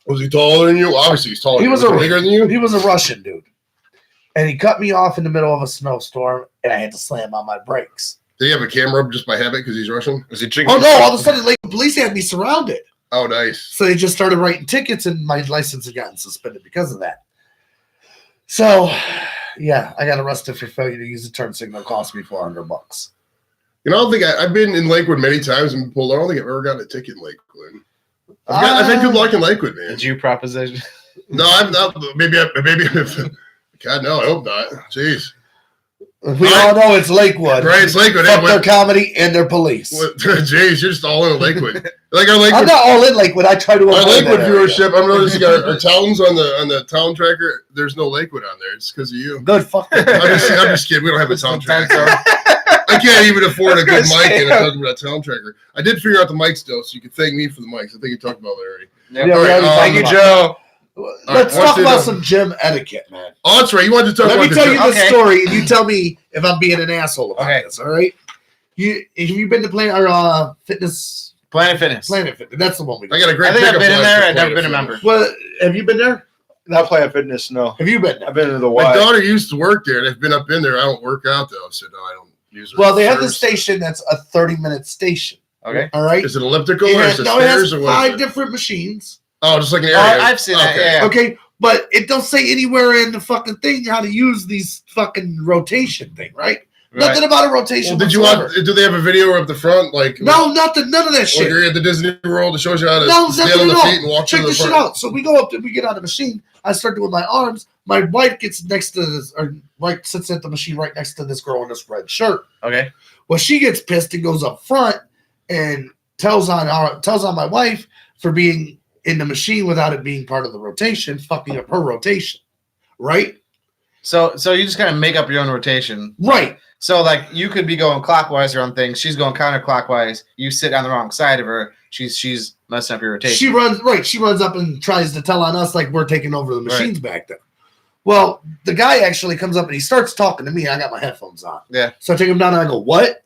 Was he taller than you? Obviously, he's taller. He was bigger than you. He was a Russian dude, and he cut me off in the middle of a snowstorm, and I had to slam on my brakes. Did he have a camera up just by habit because he's Russian? Was he drinking? Oh no! All of a sudden, like the police had me surrounded. Oh, nice. So they just started writing tickets, and my license had gotten suspended because of that. So, yeah, I got arrested for failure to use a turn signal. Cost me $400. You know, I don't think I've been in Lakewood many times and pulled. I don't think I've ever gotten a ticket in Lakewood. I've had good luck in Lakewood, man. Did you proposition? No, I'm not. Maybe. God, no, I hope not. Jeez. We all know it's Lakewood. Right, it's Lakewood. Fuck their comedy and their police. Jeez, you're just all in Lakewood. Like our Lakewood. I'm not all in Lakewood. I try to avoid our Lakewood that viewership. I'm noticing our towns on the town tracker. There's no Lakewood on there. It's because of you. Good. Fuck. I'm just kidding. We don't have a town tracker. I can't even afford a good mic, and I'm talking about a town tracker. I did figure out the mics though, so you can thank me for the mics. I think you talked about that already. Thank you, Joe. Let's talk about some gym etiquette, man. Oh, that's right. You wanted to talk Let about me tell you this story, and you tell me if I'm being an asshole about this. All right? Have you been to Fitness? Planet Fitness. Planet Fitness. That's the one we. I got a great. I think I've been in there. I've never been a member. Well, have you been there? Not Planet Fitness. No. Have you been there? I've been to the My Y. daughter used to work there, and I've been up in there. I don't work out though, so no, I don't use it. Well, they have the station that's a 30-minute station. Okay. All right. Is it elliptical or is it no, it has stairs or what? 5 different machines. Oh, just like an area. I've seen that. Yeah. Okay, but it don't say anywhere in the fucking thing how to use these fucking rotation thing, right? Nothing about a rotation. Well, do they have a video up the front? Like no, nothing, none of that shit. Like you're at the Disney World, it shows you how to stand nothing on the at all. feet and walk Check through this the shit park. out. So we go up, we get on the machine. I start doing my arms. My wife gets next to this, or right sits at the machine right next to this girl in this red shirt. Okay. Well, she gets pissed and goes up front and tells on my wife for being in the machine without it being part of the rotation, fucking up her rotation, right? So you just kind of make up your own rotation, right? So like you could be going clockwise or on things. She's going counterclockwise. You sit on the wrong side of her. She's messing up your rotation. She runs up and tries to tell on us like we're taking over the machines back there. Well, the guy actually comes up and he starts talking to me. I got my headphones on. Yeah. So I take him down and I go, "What?"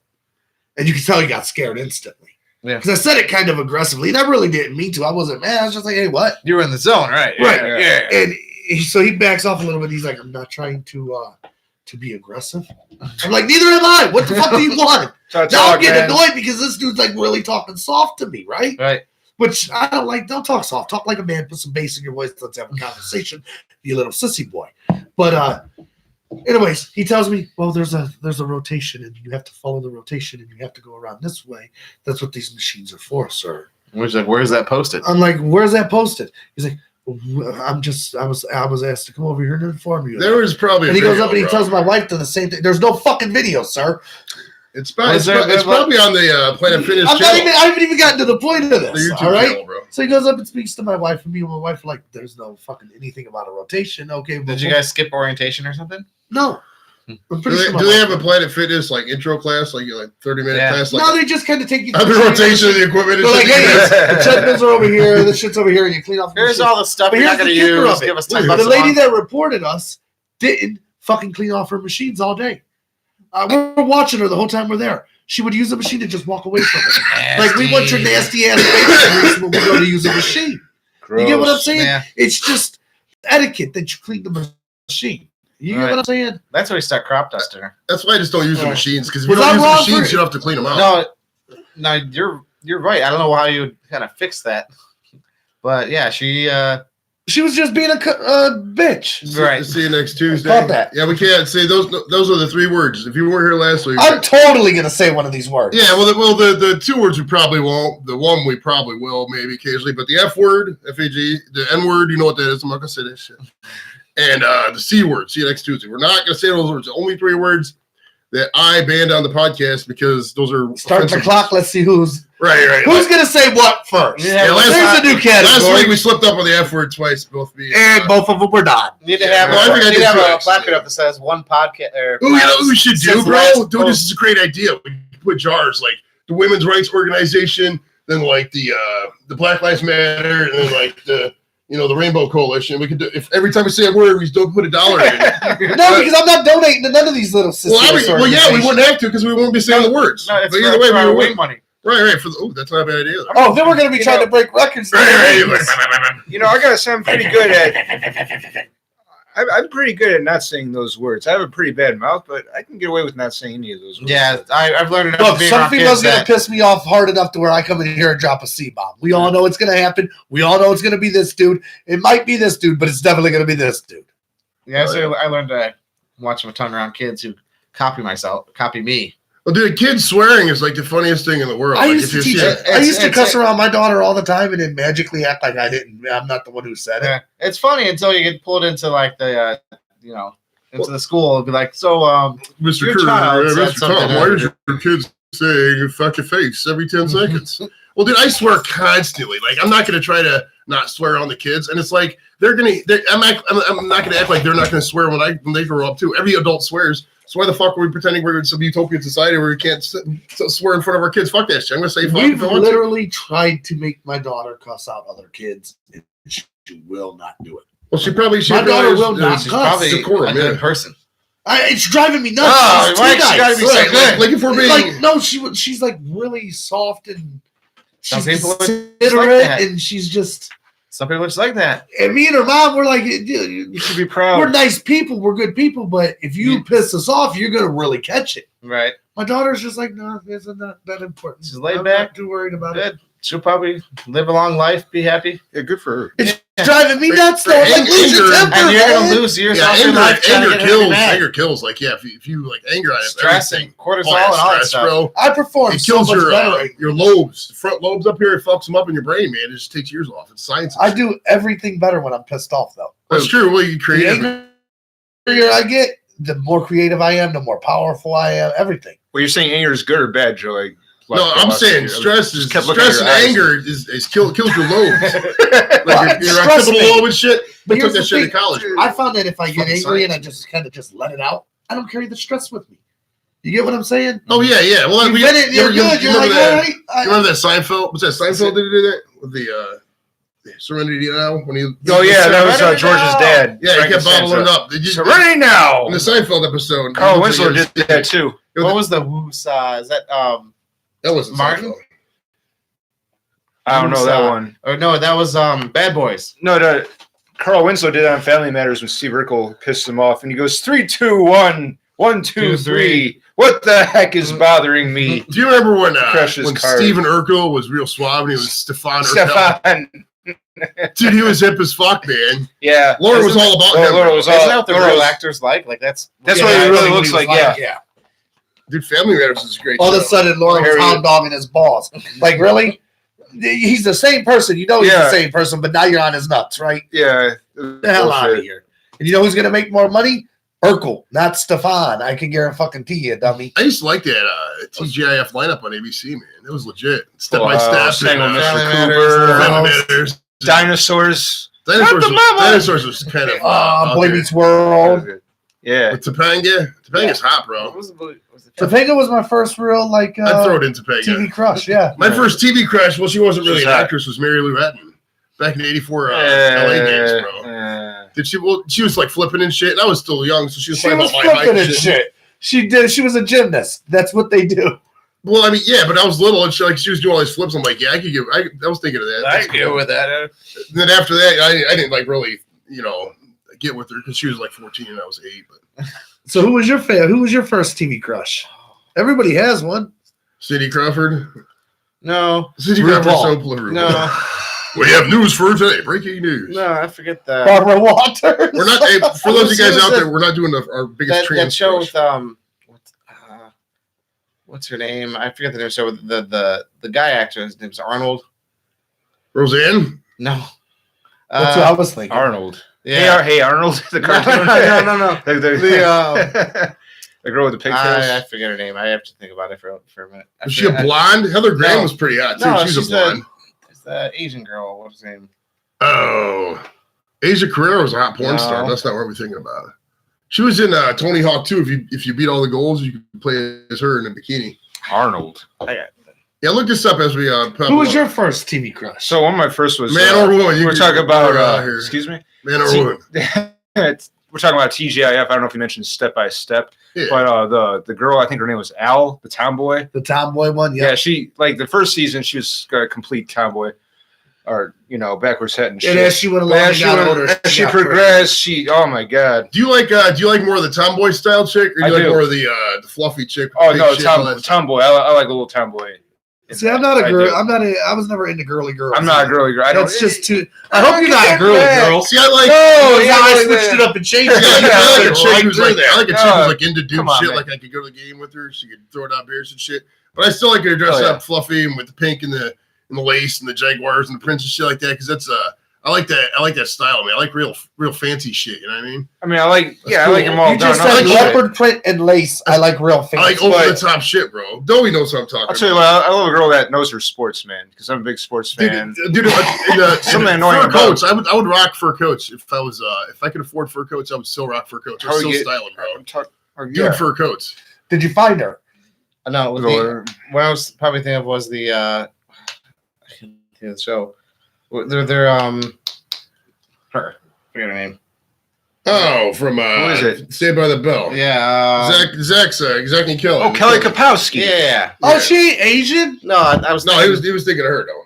And you can tell he got scared instantly. Yeah. Because I said it kind of aggressively, and I really didn't mean to. I wasn't mad. I was just like, "Hey, what?" You were in the zone, right? Yeah. And so he backs off a little bit. He's like, "I'm not trying to be aggressive." I'm like, "Neither am I. What the fuck do you want?" Now I'm getting annoyed because this dude's like really talking soft to me, right? Right. Which I don't like. Don't talk soft. Talk like a man. Put some bass in your voice. Let's have a conversation, you little sissy boy. But anyways, he tells me, "Well, there's a rotation, and you have to follow the rotation, and you have to go around this way. That's what these machines are for, sir." Which like, where's that posted? I'm like, "Where's that posted?" He's like, I was asked to come over here and inform you." There was probably and he goes up and he tells my wife the same thing. There's no fucking video, sir. It's probably on the Planet Fitness channel. I haven't even gotten to the point of this. The YouTube all right, channel, bro. So he goes up and speaks to my wife, and me and my wife are like, "There's no fucking anything about a rotation." Okay. Did you guys skip orientation or something? No. Do they have a Planet Fitness like intro class, like 30-minute class? Like, no, they just kind of take you through the rotation of the equipment. They're like, "Hey, the treadmills are over here. The shit's over here, and you clean off." Here's all the stuff you're not going to use. Give us $10 The lady that reported us didn't fucking clean off her machines all day. We're watching her the whole time we're there. She would use the machine and just walk away from it. Like, we want your nasty ass face when we go to use a machine. Gross. You get what I'm saying? Yeah. It's just etiquette that you clean the machine. You get what I'm saying? That's why we start crop dusting her. That's why I just don't use the machines, because if you don't use the machines, you don't have to clean them out. No, you're right. I don't know how you would kind of fix that, but yeah, she was just being a bitch. Right. See you next Tuesday. Thought that. Yeah, we can't say those. Those are the 3 words. If you weren't here last week, I'm totally gonna say one of these words. Yeah. Well, the 2 words we probably won't. The one we probably will, maybe occasionally. But the F word, F-A-G, the N word, you know what that is. I'm not gonna say that shit. And the C word. See you next Tuesday. We're not gonna say those words. The only 3 words that I banned on the podcast because those are start the clock. Let's see who's right. Who's gonna say what first? Yeah, there's a new category. Last week we slipped up on the F word twice, both me and both of them were not. You need to have a placard up that says one podcast. Ooh, you know what we should do, bro? Dude, this is a great idea. We put jars like the Women's Rights Organization, then like the Black Lives Matter, and then like the the Rainbow Coalition. We could do if every time we say a word, we still put $1 in it. No, because I'm not donating to none of these little sisters. Well, yeah, we wouldn't have to because we won't be saying the words. No, it's but either way, for our we wing money. Right. That's not a bad idea. Oh, then we're gonna be trying to break records. I gotta say I'm pretty good at. I'm pretty good at not saying those words. I have a pretty bad mouth, but I can get away with not saying any of those words. Yeah, I've learned enough. Look, to be some around female's kids gonna piss me off hard enough to where I come in here and drop a C-bomb. We all know it's gonna happen. We all know it's gonna be this dude. It might be this dude, but it's definitely gonna be this dude. Yeah, so I learned to watch my tongue around kids who copy me. Well, dude, kids swearing is like the funniest thing in the world. I Like, used to teach. I used to cuss around my daughter all the time, and then magically act like I'm not the one who said it. Yeah, it's funny until you get pulled into like the into the school. It'll be like, so Mr. your Kerr, child said Mr. something Tom, why is your kids saying "fuck your face" every 10 seconds? Well, dude, I swear constantly. Like, I'm not going to try to not swear on the kids, and it's like I'm not going to act like they're not going to swear when they grow up too. Every adult swears. So why the fuck are we pretending we're in some utopian society where we can't swear in front of our kids? Fuck that shit. I'm going to say fuck. We've literally tried to make my daughter cuss out other kids, and she will not do it. Well, she probably My daughter will not she's cuss. probably a good person. It's driving me nuts. Oh, She's why too she gotta be nice. so good? Like if we're being She's like really soft and Some she's people are just like considerate, that. and she's just. Some people are just like that. And me and her mom, we're like, You should be proud. we're nice people, we're good people, but if you piss us off, you're gonna really catch it. Right. My daughter's just like, no, it's not that important. She's laid I'm back. not too worried about it. Good. She'll probably live a long life, be happy. Yeah, good for her. It's driving me nuts though. for Like, lose your anger- temper, And you're man. gonna lose years off your anger, life trying to anger get kills. her mad. Anger kills. Like, yeah, if you like anger, I have Stress everything. and cortisol Oh, yeah, and all that stress, stuff. bro. I perform It so kills much better. your lobes, the front lobes up here. It fucks them up in your brain, man. It just takes years off. It's science. I do everything better when I'm pissed off though. That's true. Well, you The create. angrier I get, the more creative I am, the more powerful I am. Everything. Well, you're saying anger is good or bad, Joe? Like, No, I'm saying stress and anger kills your lobes. Like your Stress occipital me. lobe and shit. But They took here's that the shit in thing. college. I found that if I get Fucking angry and science. I just let it out, I don't carry the stress with me. You get what I'm saying? Oh yeah. Well, You get it, you're good. You're remember like, that? all right. You remember that Seinfeld? Was that Seinfeld that did that with the Serenity Now? When he Oh yeah, that was Serenity George's now. dad. yeah, he Frank kept bottling Costanza. up. They just- Serenity now. in the Seinfeld episode. Carl he looks Winslow like did that too. What was the Woos? Is that That wasn't Martin? Seinfeld. I don't know that one. Or no, that was Bad Boys. No, Carl Winslow did it on Family Matters when Steve Urkel pissed him off, and he goes 3, 2, 1, 1, 2, 3. What the heck is bothering me? Do you remember when Crushes card. Stephen Urkel was real suave and he was Stefan Urkel? Stefan. Dude, he was hip as fuck, man. Yeah. Laura was all about him. Laura was Isn't all. that what the Laura real was- actors like? Like that's That's Yeah, what I he really think looks he was like. Yeah. Yeah. Dude, Family Matters is a great. All of a show. sudden, Laura was Harry- hound dogging his balls. Like, really? He's the same person. You know he's Yeah. the same person, but now you're on his nuts, right? Yeah. Get the hell out of here. And you know who's going to make more money? Urkel, not Stefan. I can guarantee you, dummy. I used to like that TGIF lineup on ABC, man. It was legit. Step by Wow, step. Sang with Family Mr. Matters, Cooper. Family Matters. Dinosaurs. Dinosaurs was kind of out Boy there. Meets World. Yeah. With Topanga. Topanga's hot, bro. What was the Topanga was my first real, like, I'd throw it in Topanga. TV crush, yeah. My first TV crush, well, she wasn't really She's an hot. actress, was Mary Lou Retton. Back in the 84 LA games, bro. Did she? Well, she was like flipping and shit, and I was still young, so she was She probably was about my height flipping and and shit. shit. She was a gymnast. That's what they do. Well, I mean, yeah, but I was little, and she was doing all these flips. I'm like, yeah, I was thinking of that. That's cool. with that. And then after that, I didn't like really, get with her because she was like 14 and I was 8. But So who was your Who was your first TV crush? Everybody has one. Cindy Crawford. No, Cindy RuPaul. Crawford's so political. no, We have news for today. Breaking news. no. I forget the Barbara Walters. We're not. Hey, for those of you guys Who's out the- there, we're not doing our biggest that trans show crush. with what's her name? I forget the name. Show with the guy actor. His name's Arnold. Roseanne. No. That's what I was thinking. Arnold. Yeah. Hey, Arnold. The No, cartoon. no. The girl with the pigtails. I forget her name. I have to think about it for a minute. I Was she a forget- blonde? Heather Graham No. was pretty hot too. No, She's she's a blonde. It's the Asian girl. What's her name? Oh, Asia Carrera was a hot porn star. No. That's not what we're thinking about. She was in Tony Hawk too. If you beat all the goals, you could play as her in a bikini. Arnold. I got Yeah, look this up as we Who was your first TV crush? So one of my first was man or woman? we're talking about here. excuse me, Man or woman? we're talking about TGIF. I don't know if you mentioned Step by Step, Yeah. but the girl, I think her name was Al, the tomboy. The tomboy one, Yeah, she like the first season she was a complete tomboy, or backwards head and shit. And as she went along, As she got progressed, oh my god. Do you like more of the tomboy style chick, or do you like more of the fluffy chick? Oh no, tomboy. I like a little tomboy. See, I'm not a girl. I was never into girly girls. I'm not a girly girl. That's just too. I hope you're not a girly girl. See, I like. I switched it up and changed it. I like a chick who's like into dude shit. Man. Like I could go to the game with her. She could throw down beers and shit. But I still like her to dress up fluffy and with the pink and the lace and the Jaguars and the prints and shit like that. Because that's I like that style, man. I like real fancy shit. You know what I mean? I like them all You done. just said leopard print and lace. I like real fancy. I like over the top shit, bro. Dowie knows what I'm talking I'll tell you what, I love a girl that knows her sports, man, because I'm a big sports fan. Dude, something annoying fur coats. I would rock fur coats if I could afford fur coats. I would still rock fur coats. I would still style them, bro. Dude, fur coats. Did you find her? No, what I was probably thinking of was the I can't think of the show. They're her. Forget her name. Oh, from who is it? Saved by the Bell. Yeah, Zach and Kelly. Oh, Kelly Kapowski. Yeah. Oh, she Asian? No, I was. No, he was thinking of her though.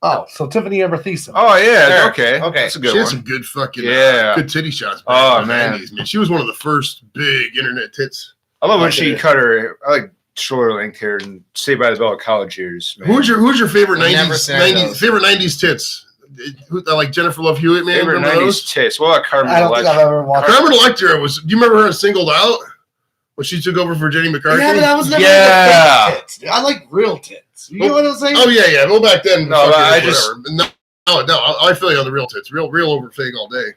Oh, so Tiffany Amber Thiessen. Oh yeah, There. okay, That's a good She one. had some good fucking good titty shots. Oh, in the man. 90s, man. She was one of the first big internet tits. I love when she cut her. I like shoulder length hair and Saved by the Bell college years. Man. Who's your favorite I never 90s said those. favorite 90s tits? Like Jennifer Love Hewitt, man. Favorite Remember 90s those? tits? What about Carmen I don't think I've Electra? ever watched. Carmen Electra was. Do you remember her in Singled Out when she took over for Jenny McCarthy? Yeah, but I was never Yeah. into fake tits. I like real tits. You know what I'm saying? Oh yeah. Well, back then. No, fucking I just- whatever. No. I feel you on the real tits. Real over fake all day,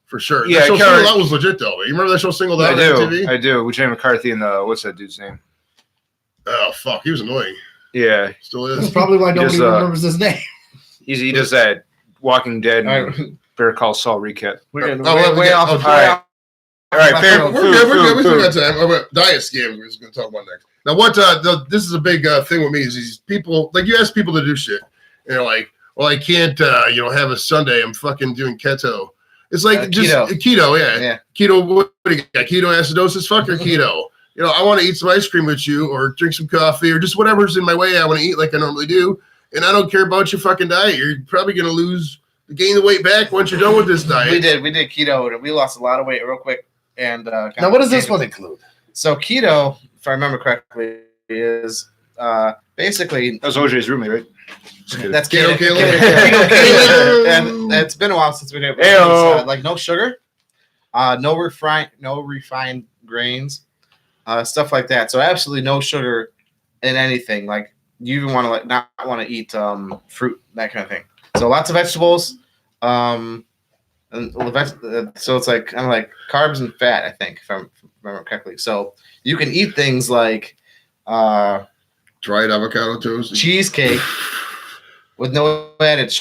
for sure. Yeah, that show Karen- Singled Out was legit though. You remember that show Singled Out I on do. TV? I do. With Jenny McCarthy and what's that dude's name? Oh fuck, he was annoying. Yeah, Still That's is. probably why nobody just, remembers his name. he does that Walking Dead All and right. Better Call Saul recap. We're getting Oh, way off. all right. All right, favorite We're food, good. We still food. got time. Oh, but diet scams. We're just going to talk about next. Now, what? This is a big thing with me. Is these people like you ask people to do shit, and they're like, "Well, I can't, have a Sunday. I'm fucking doing keto." It's like just keto. Yeah. Keto. What do you got? Keto acidosis. Fuck your keto. I want to eat some ice cream with you, or drink some coffee, or just whatever's in my way. I want to eat like I normally do, and I don't care about your fucking diet. You're probably going to gain the weight back once you're done with this diet. We did keto, and we lost a lot of weight real quick. And Now, what does this one include? So keto, if I remember correctly, is basically That was OJ's roommate, right? that's Keto, keto. And it's been a while since we did it. Ayo. Like no sugar, no refined grains, stuff like that. So absolutely no sugar in anything. Like you even want to not want to eat fruit, that kind of thing. So lots of vegetables. So it's like kind of like carbs and fat, I think, if I remember correctly. So you can eat things like Dried avocado toast. cheesecake with no added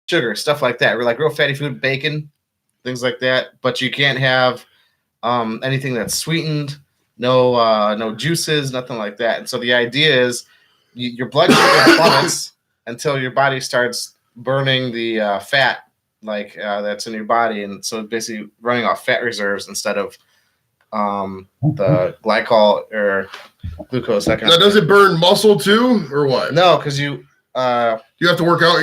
sugar, stuff like that. We're like real fatty food, bacon, things like that. But you can't have anything that's sweetened, no juices, nothing like that. And so the idea is your blood sugar plummets until your body starts burning the fat that's in your body, and so basically running off fat reserves instead of the glycol or glucose. That kind Now, of does it burn muscle too, or what? No, because you You have to work out.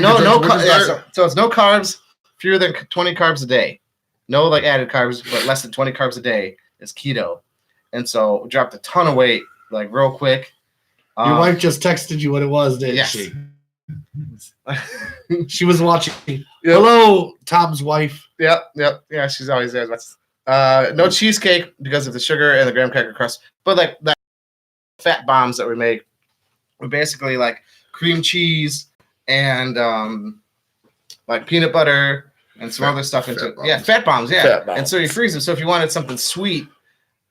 so it's no carbs, fewer than 20 carbs a day. No like added carbs, but less than 20 carbs a day is keto. And so we dropped a ton of weight like real quick. Your wife just texted you what it was, didn't Yes. she? She was watching. Hello, Tom's wife. Yep. Yeah, she's always there. No cheesecake because of the sugar and the graham cracker crust. But like that fat bombs that we make, we basically like cream cheese and like peanut butter and some other stuff into it. Yeah, fat bombs. Yeah. Fat bombs. And so you freeze them. So if you wanted something sweet,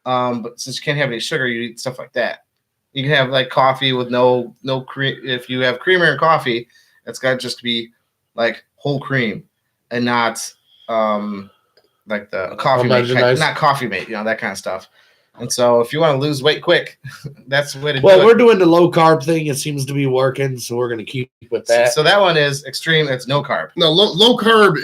but since you can't have any sugar, you eat stuff like that. You can have like coffee with no cream. If you have creamer in coffee, it's got to just be like whole cream and not like the coffee mate, not coffee mate, that kind of stuff. And so if you want to lose weight quick, that's the way to do Well, it. we're doing the low carb thing. It seems to be working, so we're going to keep with that. So that one is extreme. It's no carb. No, low carb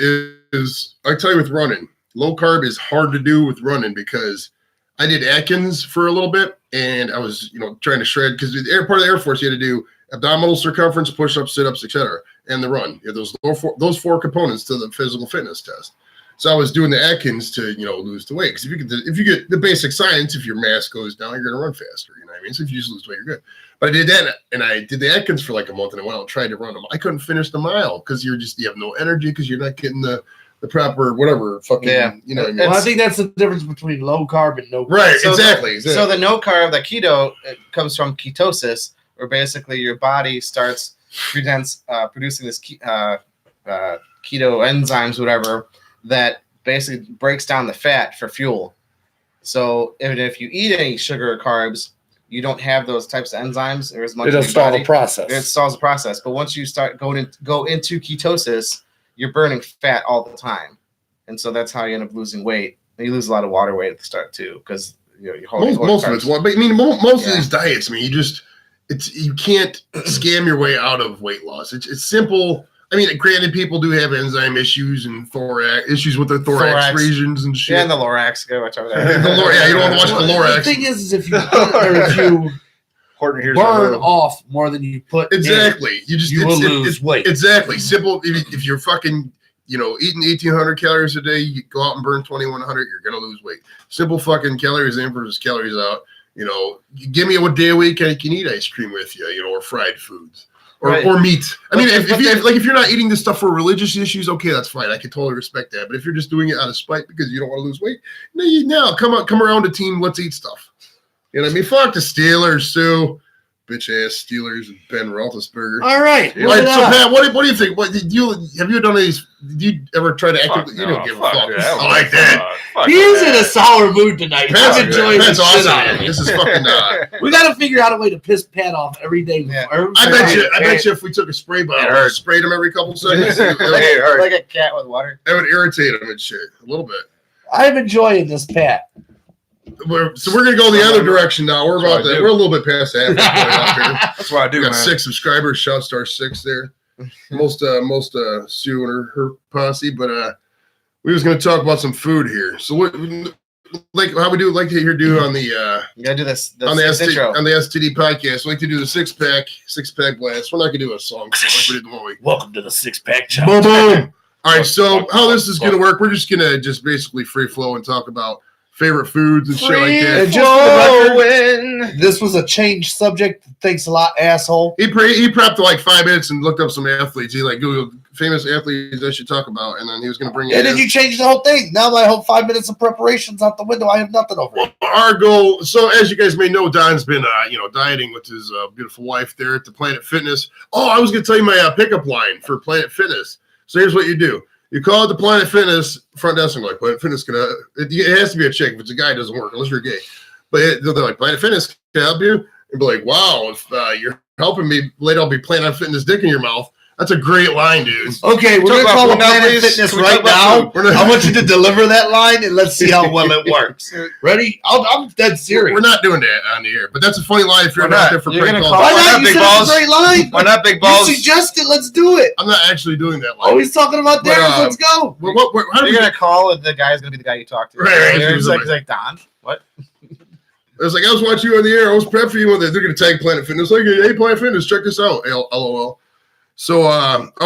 is, I tell you with running, low carb is hard to do with running because I did Atkins for a little bit and I was, trying to shred because part of the Air Force, you had to do abdominal circumference, push-ups, sit-ups, etc., and the run. You have those four components to the physical fitness test. So I was doing the Atkins to, lose the weight. Because if you get the basic science, if your mass goes down, you're going to run faster. You know what I mean? So if you just lose weight, you're good. But I did that, and I did the Atkins for like a month, and I went out and tried to run them. I couldn't finish the mile because you have no energy because you're not getting the proper whatever fucking, you know what I mean? Well, I think that's the difference between low carb and no carb. Right, So exactly. So the no carb, the keto, it comes from ketosis, where basically your body starts producing this keto enzymes, whatever, that basically breaks down the fat for fuel. So even if you eat any sugar or carbs, you don't have those types of enzymes or as much. It'll stall the process. It stalls the process. But once you start go into ketosis, you're burning fat all the time, and so that's how you end up losing weight. And you lose a lot of water weight at the start too, because you're holding most of it's water. But I mean, most of these diets, I mean, you can't scam your way out of weight loss. It's simple. I mean, granted, people do have enzyme issues and issues with their thorax regions and shit. Yeah, and the Lorax. Go watch over Yeah, you don't want to watch the Lorax. The thing is if you burn off more than you put exactly, you will lose weight. Exactly. Simple. If you're fucking, eating 1,800 calories a day, you go out and burn 2,100, you're gonna lose weight. Simple fucking calories in versus calories out. Give me a day a week I can eat ice cream with you, or fried foods. Or meat. I mean, if you're not eating this stuff for religious issues, okay, that's fine. I can totally respect that. But if you're just doing it out of spite because you don't want to lose weight, now come around the team. Let's eat stuff. You know what I mean? Fuck the Steelers, Sue. Bitch ass Steelers and Ben Roethlisberger. All right. So Pat, what do you think? Have you done any? Did you ever try to actively? You don't give a fuck. I like that. He's in a sour mood tonight. Pat's enjoying Pat's the shit out of awesome. it. This is fucking. We got to figure out a way to piss Pat off every day. Yeah. I bet you if we took a spray bottle and sprayed him every couple seconds, like a cat with water. That would irritate him and shit a little bit. I'm enjoying this, Pat. We're gonna go the other direction now. We're about that. We're a little bit past that. That's what I do. We got 6 subscribers. Shout star 6 there. Most Sue and her posse. But we was gonna talk about some food here. So what, like how we do like to hear do on the you gotta do this on the STD podcast. We like to do the six pack blast. We're not gonna do a song like we did the one week. Welcome to the 6-pack challenge. Boom boom. All right. So how this is gonna work? We're just gonna basically free flow and talk about favorite foods and shit like that. And just for the record, this was a changed subject. Thanks a lot, asshole. He prepped like 5 minutes and looked up some athletes. He Googled famous athletes I should talk about, and then he was going to bring it. And then you changed the whole thing. Now my whole 5 minutes of preparation's out the window. I have nothing over it. Our goal. So as you guys may know, Don's been dieting with his beautiful wife there at the Planet Fitness. Oh, I was going to tell you my pickup line for Planet Fitness. So here's what you do. You call it the Planet Fitness front desk and like Planet Fitness it has to be a chick. If it's a guy, it doesn't work unless you're gay. But they're like, Planet Fitness can I help you, and be like, wow, if you're helping me later, I'll be planning on fitting this dick in your mouth. That's a great line, dude. Okay, we're going to call the Planet Fitness right now. I want you to deliver that line, and let's see how well it works. Ready? I'm dead serious. We're not doing that on the air, but that's a funny line if you're out there for prank calls. Why not? You said it's a great line. Why not big balls? You suggested, let's do it. I'm not actually doing that line. Oh, he's talking about theirs. Let's go. How You're going to call the guy's going to be the guy you talk to. Right. He's like, Don, what? It's like, I was watching you on the air. I was prepped for you. They're going to tag Planet Fitness. Like, hey, Planet Fitness, check this out. LOL. So,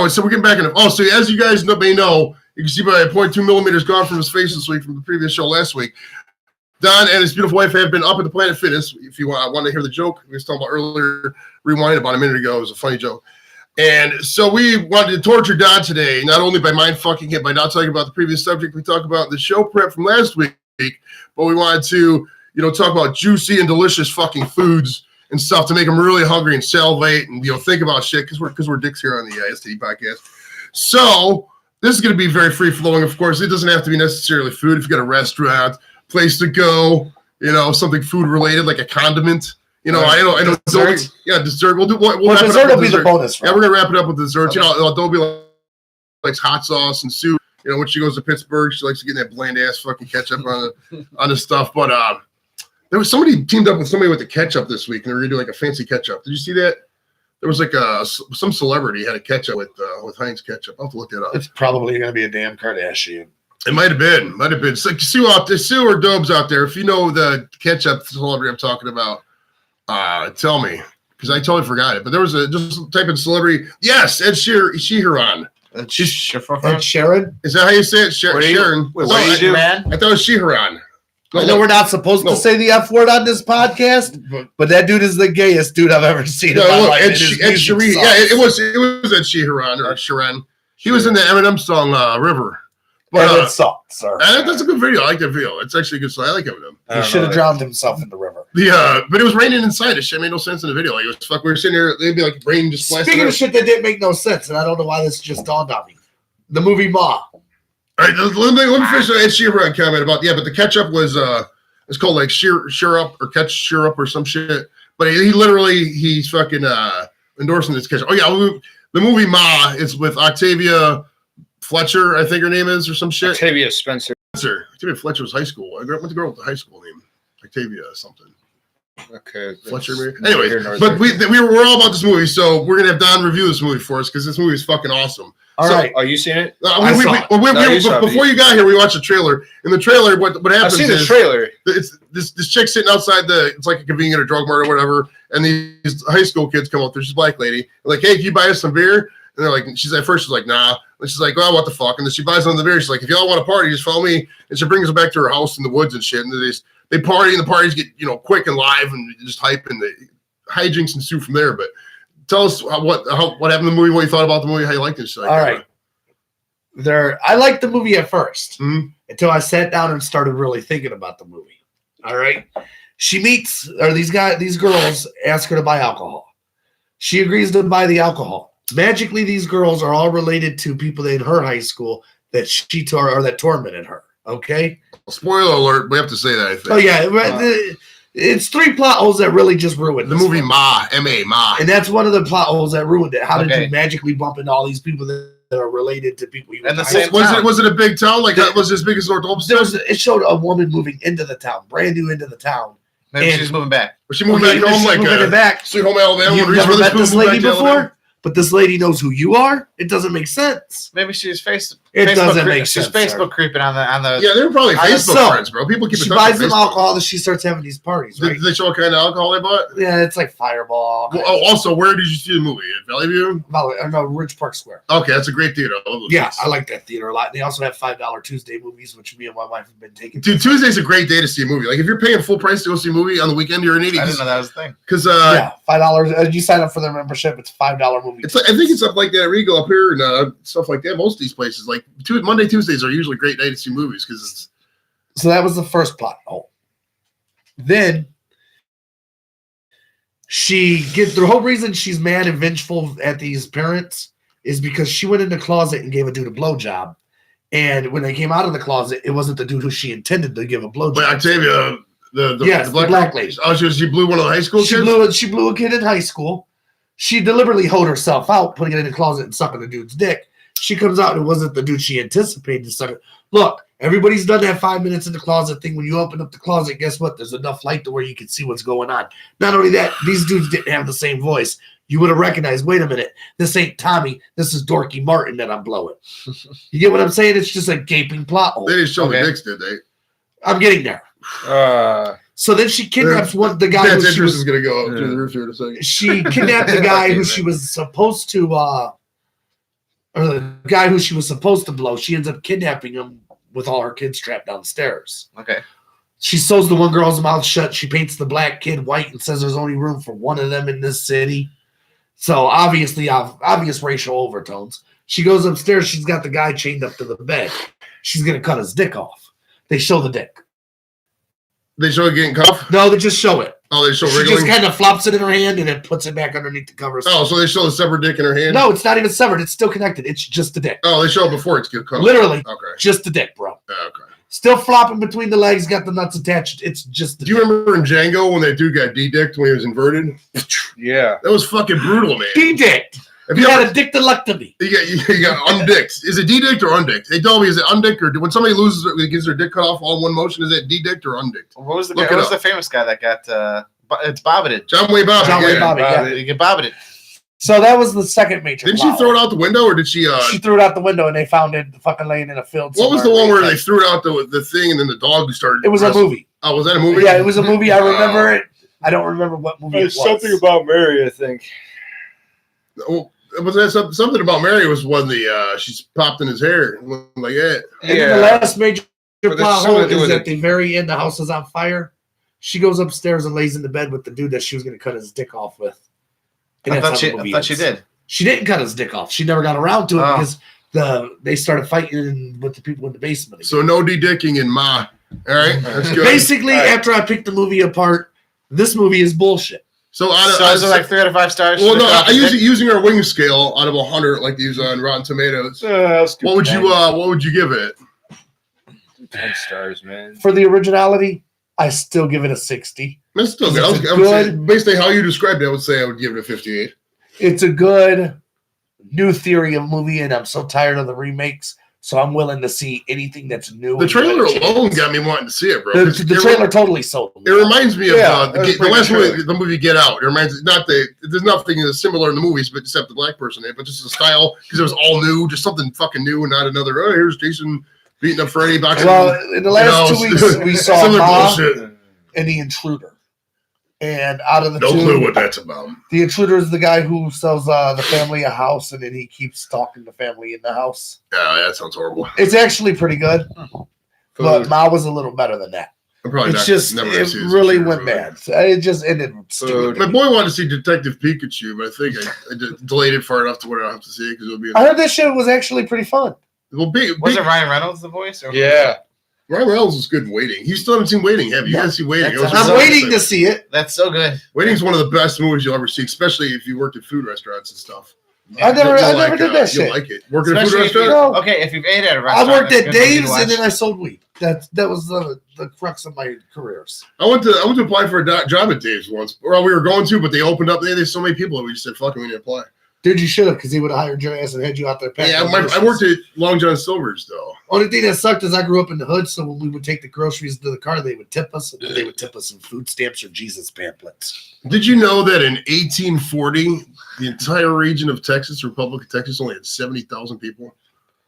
so we're getting back into. So as you guys may know, you can see my 0.2 millimeters gone from his face this week from the previous show last week. Don and his beautiful wife have been up at the Planet Fitness. If you want to hear the joke we was talking about earlier, rewind about a minute ago. It was a funny joke. And so we wanted to torture Don today, not only by mind fucking him by not talking about the previous subject we talked about in the show prep from last week, but we wanted to, talk about juicy and delicious fucking foods and stuff to make them really hungry and salivate and think about shit because we're dicks here on the STD podcast. So this is going to be very free flowing. Of course, it doesn't have to be necessarily food. If you got a restaurant, place to go, something food related like a condiment. I know. Dessert. Dessert. We'll wrap dessert it up will be the bonus. Yeah, we're gonna wrap it up with dessert. Okay. Don't be like hot sauce and soup. When she goes to Pittsburgh, she likes to get that bland ass fucking ketchup on the stuff. But There was somebody teamed up with somebody with the ketchup this week, and they were gonna do like a fancy ketchup. Did you see that? There was like some celebrity had a ketchup with Heinz ketchup. I'll have to look that up. It's probably going to be a damn Kardashian. It might have been. It's like Sue or Dobes out there. If you know the ketchup celebrity I'm talking about, tell me, because I totally forgot it. But there was just type of celebrity. Yes, Ed Sheeran. Ed Sheeran? Is that how you say it? Sheeran. What do you do? I thought it was Sheeran. I know we're not supposed to say the F word on this podcast, but that dude is the gayest dude I've ever seen in my life. Ed Sheeran. Yeah, it was Ed Sheeran or Sheeran. He was in the Eminem song River. But it sucks, sir. That's a good video. I like that video. It's actually a good song. I like Eminem. He should have drowned himself in the river. But it was raining inside. It shit made no sense in the video. Like, it was fuck. We were sitting there. They'd be like rain just blasting. Speaking of shit that didn't make no sense, and I don't know why this just dawned on me. The movie Ma. All right, let me finish Ed Sheeran comment about but the ketchup was it's called like sheer up or ketchup up or some shit. But he's fucking endorsing this ketchup. Oh yeah, the movie Ma is with Octavia Fletcher, I think her name is, or some shit. Octavia Spencer. Octavia Fletcher was high school. I went to girl with the high school name, Octavia something. Okay. Fletcher. Anyway, but we're all about this movie, so we're gonna have Don review this movie for us because this movie is fucking awesome. All right. Oh, you seen it? Before you got here, we watched the trailer. In the trailer, what happens? I've seen the trailer. It's this chick sitting outside it's like a convenience or drug mart or whatever, and these high school kids come up there. She's a black lady. They're like, hey, can you buy us some beer? And they're like, at first she's like, nah. And she's like, well, what the fuck? And then she buys them the beer. She's like, if y'all want to party, just follow me. And she brings them back to her house in the woods and shit. And they party, and the parties get quick and live and just hype, and the hijinks ensue from there. But tell us what happened in the movie, what you thought about the movie, how you liked it. All right. I liked the movie at first until I sat down and started really thinking about the movie. All right. These girls ask her to buy alcohol. She agrees to buy the alcohol. Magically, these girls are all related to people in her high school that she tore or that tormented her. Okay. Spoiler alert. We have to say that, I think. Oh yeah. It's 3 plot holes that really just ruined the movie Ma, M.A. Ma. And that's one of the plot holes that ruined it. How did you magically bump into all these people that are related to people you was it a big town? Like was it as big as North Olmsted? It showed a woman moving into the town, brand new into the town. Maybe she's moving back. Was she moving back home like Sweet Home Alabama? You've never met this lady before? But this lady knows who you are? It doesn't make sense. Maybe she's Facebook creeping. She's Facebook creeping on the. Yeah, they were probably Facebook friends, bro. People keep. She buys them alcohol, and she starts having these parties. Right? Did they show what kind of alcohol they bought? Yeah, it's like Fireball. Well, also, where did you see the movie? At Valley View? No, Ridge Park Square. Okay, that's a great theater. I like that theater a lot. They also have $5 Tuesday movies, which me and my wife have been taking. Dude, Tuesday's a great day to see a movie. Like if you're paying full price to go see a movie on the weekend, you're an idiot. I didn't know that was a thing. Because $5. You sign up for their membership, it's $5 movie. I think it's up like that at Regal up here and stuff like that. Most of these places, like Monday, Tuesdays are usually a great night to see movies because it's. So that was the first plot hole. Then the whole reason she's mad and vengeful at these parents is because she went in the closet and gave a dude a blowjob. And when they came out of the closet, it wasn't the dude who she intended to give a blowjob. But Octavia, the black lady. Oh, she blew one of the high school kids? She blew a kid in high school. She deliberately hoed herself out, putting it in the closet and sucking the dude's dick. She comes out and it wasn't the dude she anticipated to suck it. Look, everybody's done that 5 minutes in the closet thing. When you open up the closet, guess what? There's enough light to where you can see what's going on. Not only that, these dudes didn't have the same voice. You would have recognized, wait a minute, this ain't Tommy. This is Dorky Martin that I'm blowing. You get what I'm saying? It's just a gaping plot hole. They didn't show the dicks, did they? I'm getting there. So then she kidnaps the guy. That's interest is going to go up through the roof here in a second. She kidnapped the guy who she was supposed to, or the guy who she was supposed to blow. She ends up kidnapping him with all her kids trapped downstairs. Okay. She sews the one girl's mouth shut. She paints the black kid white and says there's only room for one of them in this city. So obvious racial overtones. She goes upstairs. She's got the guy chained up to the bed. She's going to cut his dick off. They show the dick. They show it getting cuffed? No, they just show it. Oh, they show wriggling? She just kind of flops it in her hand and then puts it back underneath the covers. Oh, so they show the severed dick in her hand? No, it's not even severed. It's still connected. It's just the dick. Oh, they show it before it's get cut. Literally. Okay. Just the dick, bro. Okay. Still flopping between the legs, got the nuts attached. It's just the Do you remember in Django when that dude got de-dicked when he was inverted? Yeah. That was fucking brutal, man. De-dicked. If You had a dictalectomy. you got undicked. Is it de-dicked or undicked? They told me, is it undicked or when somebody loses it, gets their dick cut off all in one motion, is it de-dicked or undicked? What was the famous guy that got it's bobbited? John Wayne Bobbitt. John Wayne Bobbitt, yeah. You get bobbited. So that was the second major. Didn't she throw it out the window, or did she? She threw it out the window, and they found it fucking laying in a field. What was the one where they threw it out the thing, and then the dog started? It was a movie. Oh, was that a movie? Yeah, it was a movie. I remember it. I don't remember what movie it was. Something about Mary, I think. Well, was that something about Mary? Was when she's popped in his hair, like that. And then the last major But there's plot something hole to do is with at it. the very end. The house is on fire. She goes upstairs and lays in the bed with the dude that she was going to cut his dick off with. And I that's thought how the movie she ends. did. She didn't cut his dick off. She never got around to it Oh. because they started fighting with the people in the basement. So no de-dicking in Ma. All right, that's good. Basically, All right. after I picked the movie apart, this movie is bullshit. So is it like 3 out of 5 stars? well, no, I using our wing scale out of 100, like they use on Rotten Tomatoes. What would you give it? 10 stars, man. For the originality, I still give it a 60. That's still good. It's I would say, based on how you described it, I would say I would give it a 58. It's a good new theory of movie, and I'm so tired of the remakes, so I'm willing to see anything that's new. The trailer and alone got me wanting to see it, bro. The trailer totally sold me. It reminds me of Yeah, that was the pretty last good movie, the movie Get Out. It reminds there's nothing similar in the movies, but except the black person in it, but just the style because it was all new, just something fucking new, and not another. Oh, here's Jason beating up Freddy. Boxing. Well, in the last 2 weeks, we saw similar Ma bullshit. and The Intruder. And out of the No two, clue what that's about. The Intruder is the guy who sells the family a house, and then he keeps talking to family in the house. Yeah, that sounds horrible. It's actually pretty good, but Ma was a a little better than that. I'm probably It's not, just never gonna it see this really Intruder went movie. bad. It just ended stupid. My boy wanted to see Detective Pikachu, but I think I delayed it far enough to where I don't have to see it because it'll be. I heard this shit was actually pretty fun. Well, Was it Ryan Reynolds the voice? Or Yeah. Ryan Reynolds was good in Waiting. You still haven't seen Waiting, have you? You No. gotta see Waiting. That's- I'm waiting to see it. That's so good. Waiting's one of the best movies you'll ever see, especially if you worked at food restaurants and stuff. I never You'll did that You'll shit. like it. Working at a food Especially if you, restaurant? No. okay, if you've ate at a I restaurant. worked it's at a good movie to Dave's watch. and then I sold weed. That was the crux of my careers. I went to apply for a job at Dave's once. Well, we were going to, but they opened up. There's so many people that we just said, "Fuck it, we didn't apply." Dude, you should have, because he would have hired your ass and had you out there packing. Yeah, up I groceries. worked at Long John Silver's though. Only thing that sucked is I grew up in the hood, so when we would take the groceries to the car, they would tip us, and then they would tip us in food stamps or Jesus pamphlets. Did you know that in 1840, the entire region of Texas, Republic of Texas, only had 70,000 people?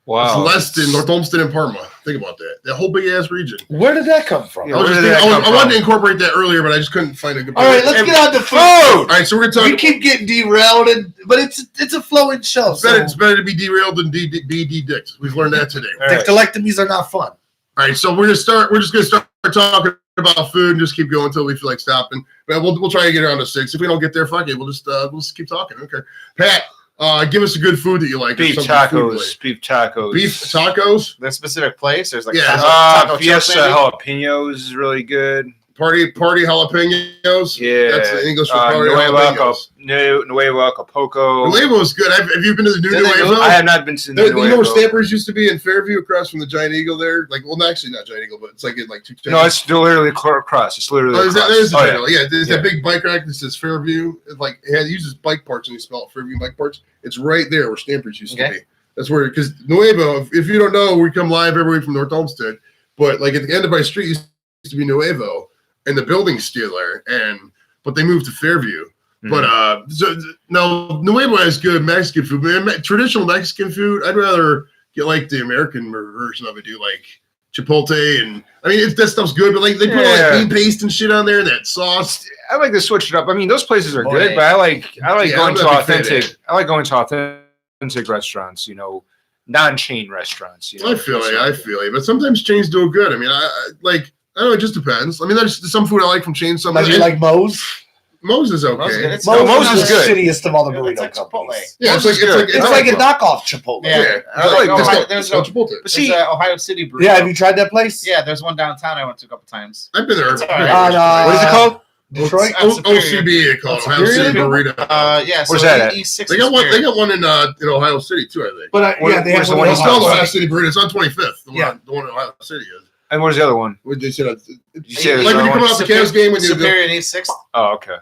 Wow. It's less than North Olmsted and Parma. Think about that. That whole big ass region. Where did that come from? Yeah, I was where just did that thinking, come I wanted to from? incorporate that earlier, but I just couldn't find a good. All right, let's get on to food. All right, so we're gonna We talk. keep getting derailed, but it's a flowing show. It's better to be derailed than be de-dicked. We've learned that today. All right. Dictalectomies are not fun. All right, so we're just gonna start talking about food and just keep going until we feel like stopping. But we'll try to get around to 6. If we don't get there, fuck it. We'll just keep talking. Okay, Pat, give us a good food that you like. or Beef something food-related. tacos. Beef tacos. Beef tacos. There's a specific place. There's like Yeah, taco Fiesta truck, jalapenos is really good. Party jalapenos. Yeah. That's the English for party Nueva jalapenos. Acapulco. Nuevo's good. Have you been to the new Did they go- Nuevo? I have not been to You know where Nuevo. Stampers used to be in Fairview, across from the Giant Eagle there? Like, well, actually not Giant Eagle, but it's like in like two. No, it's literally across. It's literally Oh, is that, across. there's the Oh, Giant Eagle. Yeah, there's Yeah. that big bike rack that says Fairview. It's like it uses bike parts and you spell it Fairview bike parts. It's right there where Stampers used to Okay. be. That's where, because Nuevo, if you don't know, we come live every week from North Olmsted, but like at the end of my street used to be Nuevo, and the building's still there, but they moved to Fairview. But so now Nuevo has good Mexican food. But traditional Mexican food, I'd rather get like the American version of it. Do like chipotle, and I mean that stuff's good. But like they put all Yeah. that bean paste and shit on there, that sauce. I like to switch it up. I mean, those places are Oh, good, yeah. but I like Yeah, going I'm to not a big fan of authentic. it. I like going to authentic restaurants. You know, non-chain restaurants. You know, I feel you, but sometimes chains do it good. I mean, I don't know. It just depends. I mean, there's some food I like from chains. Some Like you like Moe's? Moe's is Moe's okay. good. It's- No, Moe's is is the good. shittiest of all the Yeah, it's burrito like Chipotle. companies. Yeah, Moe's is good. It's like a knockoff Chipotle. Yeah. I like Like, this. Ohio- there's It's not no- Chipotle. There's See- Ohio City burrito. Yeah, have you tried that place? Yeah, there's one downtown I went to a couple times. I've been there. It's all right. What is it called? Detroit? OCB, they call it Ohio City Superior? Burrito. Yeah. Where's so that at? E6 They got one. Superior. They got one in Ohio City too, I think. But Where- yeah, they have where's the one one in It's in called Ohio. Ohio City Burrito. It's on 25th. Yeah. The one in Ohio City is. And where's the other one? What they said? You say there's Like when you another come one? out the Cavs game when you go. Superior and E6, Oh, okay.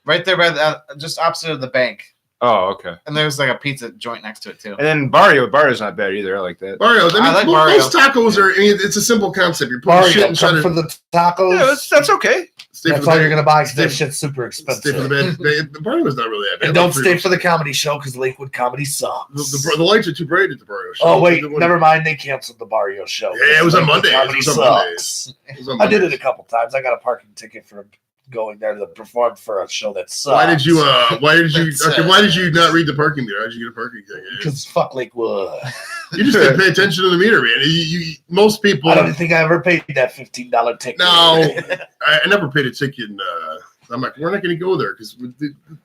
right there by the just opposite of the bank. Oh, okay. And there's like a pizza joint next to it too. And then Barrio's not bad either. I like that. Barrio. I mean, I like most tacos are. I mean, it's a simple concept. You're putting shit Barrio, inside come for of. the tacos. Yeah, that's okay. That's all you're gonna buy because that Stay- shit's super Stay for expensive. the bed. Barrio's not really that bad. And don't stay for the comedy show because Lakewood comedy sucks. The lights are too bright at the Barrio show. Oh wait, never mind. They canceled the Barrio show. Yeah, it was on Lakewood Monday. Comedy It was on Monday. sucks. It was on I did Monday. it a couple times. I got a parking ticket for going there to perform for a show that sucks. Why did you? Why did you? That's, Okay, why did you not read the parking meter? How did you get a parking ticket? Because fuck Lakewood. You just didn't pay attention to the meter, man. Most people. I don't think I ever paid that $15 ticket. No, I never paid a ticket. And, I'm like, we're not going to go there because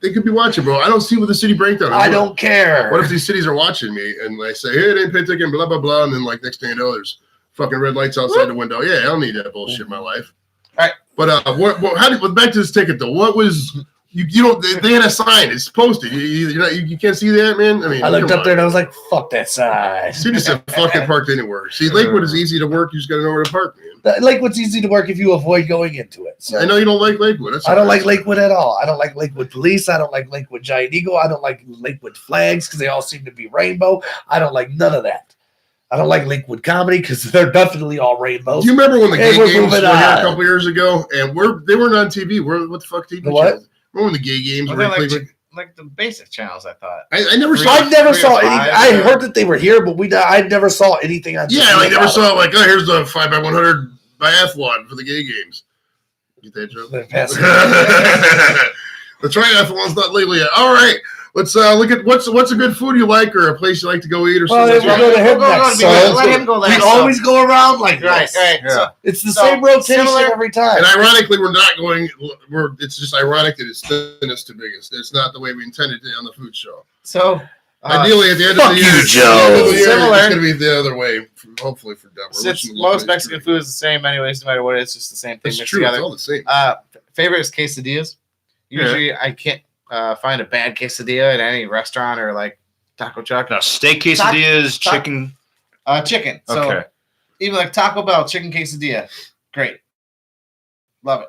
they could be watching, bro. I don't see what the city breakdown is. I don't care. What if these cities are watching me and I say, hey, I didn't pay a ticket, blah, blah, blah. And then, like, next thing you know, there's fucking red lights outside the window. Yeah, I don't need that bullshit in my life. All right. But back to this ticket, though. What was, you don't, they had a sign. It's posted. You can't see that, man? I mean, I looked come up there on. and I was like, fuck that sign. So you just have fucking parked anywhere. See, Lakewood is easy to work. You just got to know where to park, man. Lakewood's easy to work if you avoid going into it. So I know you don't like Lakewood. That's I don't like Lakewood at all. I don't like Lakewood Police. I don't like Lakewood Giant Eagle. I don't like Lakewood Flags because they all seem to be rainbow. I don't like none of that. I don't like Lakewood Comedy because they're definitely all rainbows. Do you remember when the Hey, gay we're games were moving here on. a couple years ago, and they weren't on TV? What the fuck TV? The what? channels? Remember when the gay games Well, were in they're Cleveland? like the basic channels, I thought. I never saw. I never Three saw or any. five, I or- heard that they were here, but I never saw anything on. Yeah, TV I never about saw like, oh, here's the 5x100 biathlon for the gay games. Get that joke? it. Pass it. The triathlon's not legal yet. All right, let's look at what's a good food you like or a place you like to go eat or Well, something. then we'll go to him Go, next. go, So let him go we last. always go around like Right, this. right. Yeah. So, It's the So, same rotation similar- every time. And ironically, we're not going. It's just ironic that it's thinnest to biggest. It's not the way we intended it on the food show. Ideally, at the end of fuck the year, you, Joe. Similar. it's going to be the other way. Hopefully for Denver. since most Mexican food is the same anyways, no matter what, it's just the same thing That's mixed true. It's together. all the same. Favorite is quesadillas. Usually, I can't find a bad quesadilla at any restaurant or like Taco Truck. Now, steak quesadillas, Tac- chicken. Chicken. So Okay. even like Taco Bell chicken quesadilla, great, love it.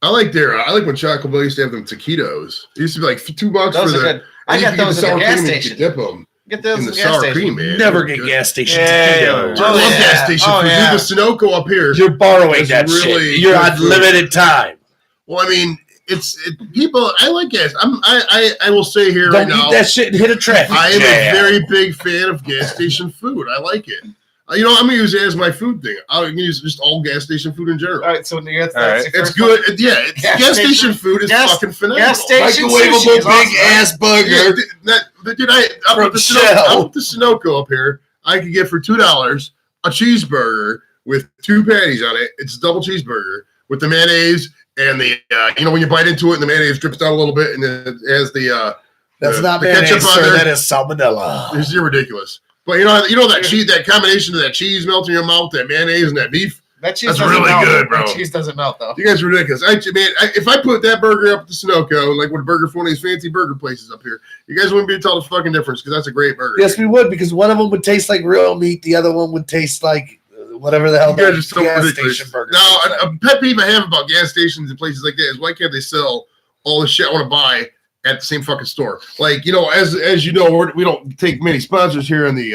I like when Choco Bell used to have them taquitos. It used to be like $2 Those for are the. good. I and got you could those get at the gas sour cream and you station. could dip them Get those in at the the gas sour station. cream, man. Never They're get good. gas station Yeah, taquitos. I Oh, love yeah. gas station Oh, food. yeah. The Sunoco up here. You're borrowing It's that really shit. You're good on food. limited time. Well, I mean, people. I like gas. I will say here Don't right now. eat that shit and hit a traffic I am jam. a very big fan of gas station food. I like it. I'm gonna use it as my food thing. I'm gonna use just all gas station food in general. All right, so that's All right. your It's first good. Yeah, Gas gas station station- food is gas- fucking phenomenal. gas station sushi Microwavable is big awesome, right? ass burger. Dude, up From with the Shell. Sunoco, up with the Sunoco up here, I could get for $2 a cheeseburger with 2 patties on it. It's a double cheeseburger with the mayonnaise and the when you bite into it and the mayonnaise drips down a little bit and it has the That's not the mayonnaise, ketchup on sir. there. That is salmonella. It's ridiculous. But you know that cheese, that combination of that cheese melting in your mouth, that mayonnaise and that beef. That cheese That's doesn't really melt. good, bro. That cheese doesn't melt though. You guys are ridiculous. If I put that burger up at the Sunoco, like with Burger for one of these fancy burger places up here, you guys wouldn't be able to tell the fucking difference because that's a great burger. Yes, we would, because one of them would taste like real meat. The other one would taste like whatever the hell You guys are that so gas ridiculous. station burger. Now, is. a pet peeve I have about gas stations and places like that is why can't they sell all the shit I want to buy at the same fucking store? Like, as you know, we don't take many sponsors here on the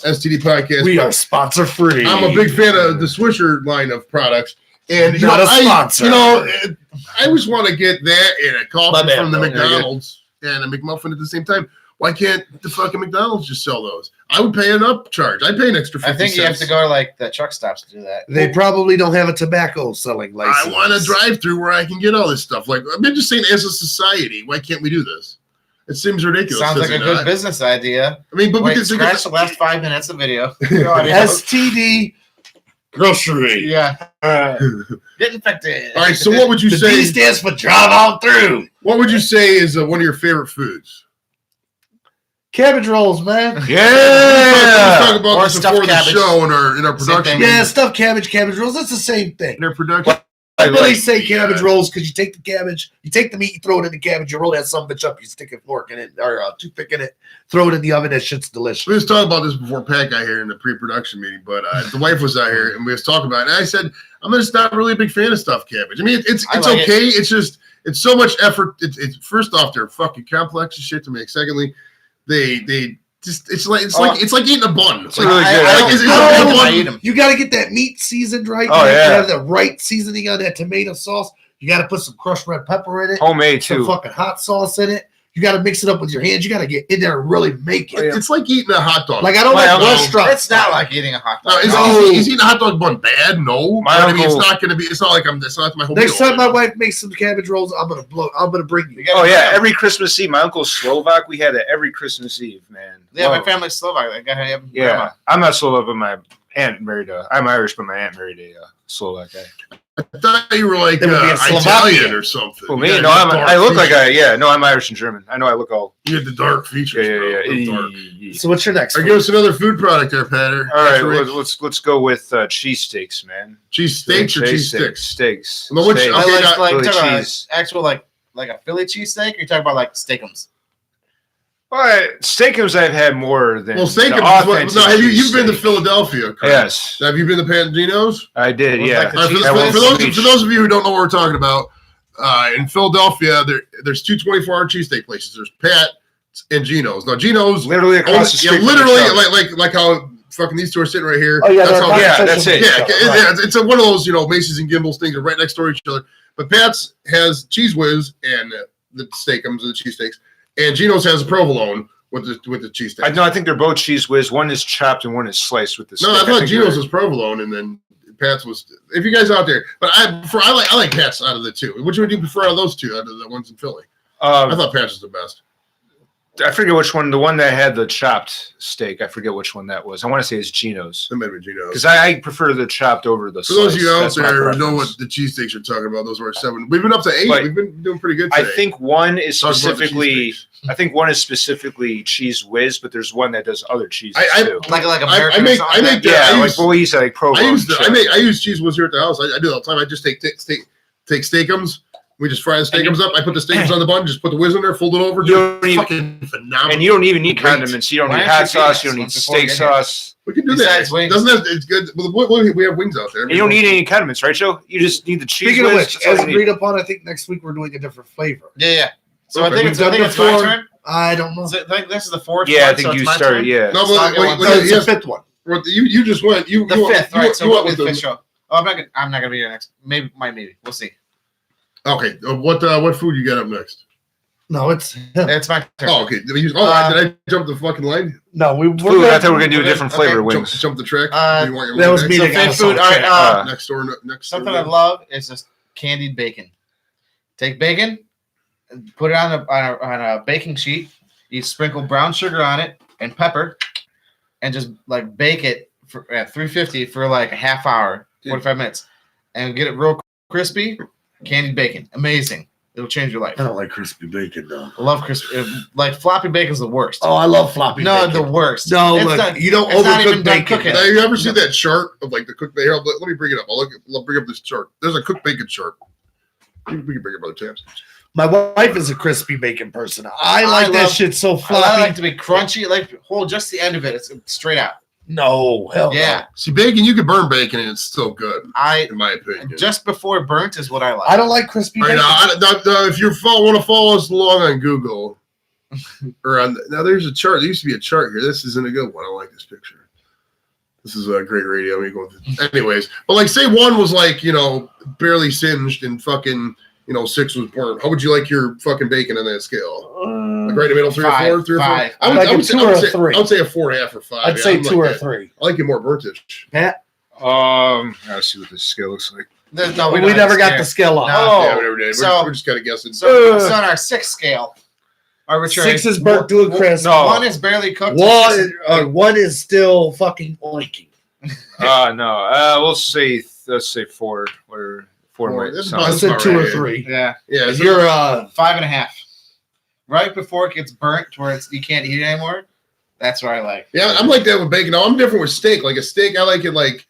STD podcast. We but are sponsor free. I'm a big fan of the Swisher line of products. And Not a sponsor. I always want to get that and a My coffee bad, from the bro. McDonald's and a McMuffin at the same time. Why can't the fucking McDonald's just sell those? I would pay an upcharge. I'd pay an extra 50 I think you have cents. to go to like the truck stops to do that. They probably don't have a tobacco selling license. I want a drive-through where I can get all this stuff. Like, I'm just saying, as a society, why can't we do this? It seems ridiculous. Sounds like does a it good not? business idea. I mean, but Wait, we can scratch the last 5 minutes of video. STD grocery. Yeah. Get infected. All right. So, what would you The say? D stands for drive on through. What would you say is one of your favorite foods? Cabbage rolls, man. Let's Yeah. talk about Or this stuffed before the cabbage. show in our Same production. thing. Yeah, stuffed cabbage rolls. That's the same thing. In our production. I really say cabbage rolls because you take the cabbage, you take the meat, you throw it in the cabbage, you roll that some bitch up, you stick a fork in it or a toothpick in it, throw it in the oven. That shit's delicious. We was talking about this before Pat got here in the pre-production meeting, but the wife was out here and we was talking about it. And I said, I'm just not really a big fan of stuffed cabbage. I mean, it's I like okay. It's just it's so much effort. It's first off, they're fucking complex as shit to make. Secondly, they just it's like eating a bun. It's really good. I eat them. You got to get that meat seasoned right. Oh, You yeah. have the right seasoning on that tomato sauce. You got to put some crushed red pepper in it. Homemade Some too. fucking hot sauce in it. You got to mix it up with your hands. You got to get in there and really make it. It's like eating a hot dog. Like I don't My like uncle- restaurant. It's not like eating a hot dog. Is eating a hot dog bun bad? No. My But I mean, it's uncle- not going to be. It's not like it's not my whole Next meal. time my wife makes some cabbage rolls, I'm gonna bring you. You gotta Oh yeah, have- every Christmas Eve. My uncle's Slovak. We had that every Christmas Eve, man. Yeah, my Love. family's Slovak. I got grandma. Yeah, I'm not Slovak, but my aunt married I'm Irish, but my aunt married a Slovak guy. I thought you were like That would be a Italian Slovakian. or something. Well, You me, got no, that dark I look like feature. no, I'm Irish and German. I know I look all. You had the dark features. Yeah. Real dark. So what's your next? All right, give us another food product there, Patter. All right, Rich. let's go with cheese steaks, man. Cheese steaks or cheese sticks? Steaks. Well, which- Steaks. okay, now- like Philly talking about cheese. actual like a Philly cheesesteak, or you talking about like steakums? Well, steakums I've had more than Well, steak. the No, authentic you've been to cheesesteak. Philadelphia? Correct? Yes, Have you been to Pangino's? I did. Well, Yeah. like the All right, cheese At for Wilson those Beach. for those of you who don't know what we're talking about, in Philadelphia, there's two 24-hour cheesesteak places. There's Pat and Gino's. Now Gino's, literally across the street. from literally each other. like how fucking these two are sitting right here. Oh yeah, That's they're how. yeah, not that's it. official Yeah, with each other, right. it's one of those Macy's and Gimbel's things are right next door to each other. But Pat's has Cheese Whiz and the steakums and the cheesesteaks, and Gino's has a provolone with the cheesesteaks. I think they're both cheese whiz. One is chopped and one is sliced with the steak. No, I thought think Gino's they're- was provolone, and then Pat's was. If you guys out there, but I like Pat's out of the two. Which one do you prefer out of those two? Out of the ones in Philly, I thought Pat's was the best. I forget which one. The one that had the chopped steak. I forget which one that was. I want to say it's Gino's That might be Gino's. because I prefer the chopped over the. For those of you sliced. out That's my there who know preference. what the cheesesteaks are talking about, those were 7. We've been up to 8. But We've been doing pretty good I today. think one is Talk about the specifically. cheesesteaks. I think one is specifically cheese whiz, but there's one that does other cheeses I- too. Like I American make- or I something make like that- that? Yeah, I like use- well, we used to like provolone. I use Cheese Whiz here at the house. I do it all the time. I just take steakums. We just fry the steakums up. I put the steakums on the bun. Just put the whiz in there. Fold it over. You don't even- fucking phenomenal. and you don't even need Great. condiments. You don't Why need aren't hot you feeding sauce. us You don't need once before we steak get here? sauce. we can do Besides that. wings. Doesn't that? It's good. We have wings out there. And you don't need any condiments, right, Joe? You just need the cheese. Speaking of whiz. which, That's all as you need. agreed upon, I think next week we're doing a different flavor. Yeah. So Okay. I think We've it's done my before. turn. I don't know. Is it, I think this is the fourth. Yeah, I one, think so it's you my started. turn? Yeah. No, Start but going wait, No, down. it's the fifth one. you just went. The fifth. All right. So you what went was with the fifth show? Oh, I'm not gonna be here next. Maybe. We'll see. Okay, what food you got up next? No, it's It's my turn. Oh, okay. Did Uh, I jump the fucking line? no. We're Food. I thought we were good. gonna do a different flavor Okay. wings. Jump the track. Uh, Do you want your that wing was next? me So that got fifth us food. off All right. track. Next door. Something I love is just candied bacon. Take bacon, and put it on a baking sheet. You sprinkle brown sugar on it and pepper, and just like bake it at 350 for like a half hour, 45 minutes, and get it real crispy. Candied bacon, amazing. It'll change your life. I don't like crispy bacon though. I love crispy. Like floppy bacon's the worst. Oh, I love floppy no, bacon. the worst. No, It's look, not- you don't it's not even overcook done bacon. cooking. Now, you ever see that chart of like the cooked bacon? Let me bring it up. I'll bring up this chart. There's a cooked bacon chart. We can bring it by the tabs. My wife is a crispy bacon person. I like that love- shit so I floppy. like to be crunchy. Like hold just the end of it. It's straight out. No, hell Yeah, See, bacon, you can burn bacon and it's still good, I in my opinion. just before burnt is what I like. no. I don't like crispy All right, bacon. now, if you want to follow us along on Google, or on now, there's a chart. There used to be a chart here. This isn't a good one. I don't like this picture. This is a great radio. Let me go with it. Anyways, but like, say one was like barely singed and fucking 6 was burnt. How would you like your fucking bacon on that scale? Like right in the middle, 3 Five, or 4, 3 or 4. five. I would, Like I a would say, 2 I would or a say, 3. I would say a 4.5 or 5. I'd Yeah, say I'm 2 like or that. 3. I like it more burnt-ish. Pat, Let's see what this scale looks like. No, we don't never have got to the scale on. No. Yeah, we never did. So- We're just kind of guessing. So on our 6 scale, arbitrary. 6 is burnt to a crisp. No. 1 is barely cooked. One is still fucking oinky. No. Let's say 4. Or 4 Four. might That's sound- I about- said 2 or right. 3. Yeah, Yeah, If so- you're 5.5. Right before it gets burnt, to where you can't eat it anymore. That's what I like. yeah, I'm like that with bacon. No, I'm different with steak. Like a steak, I like it like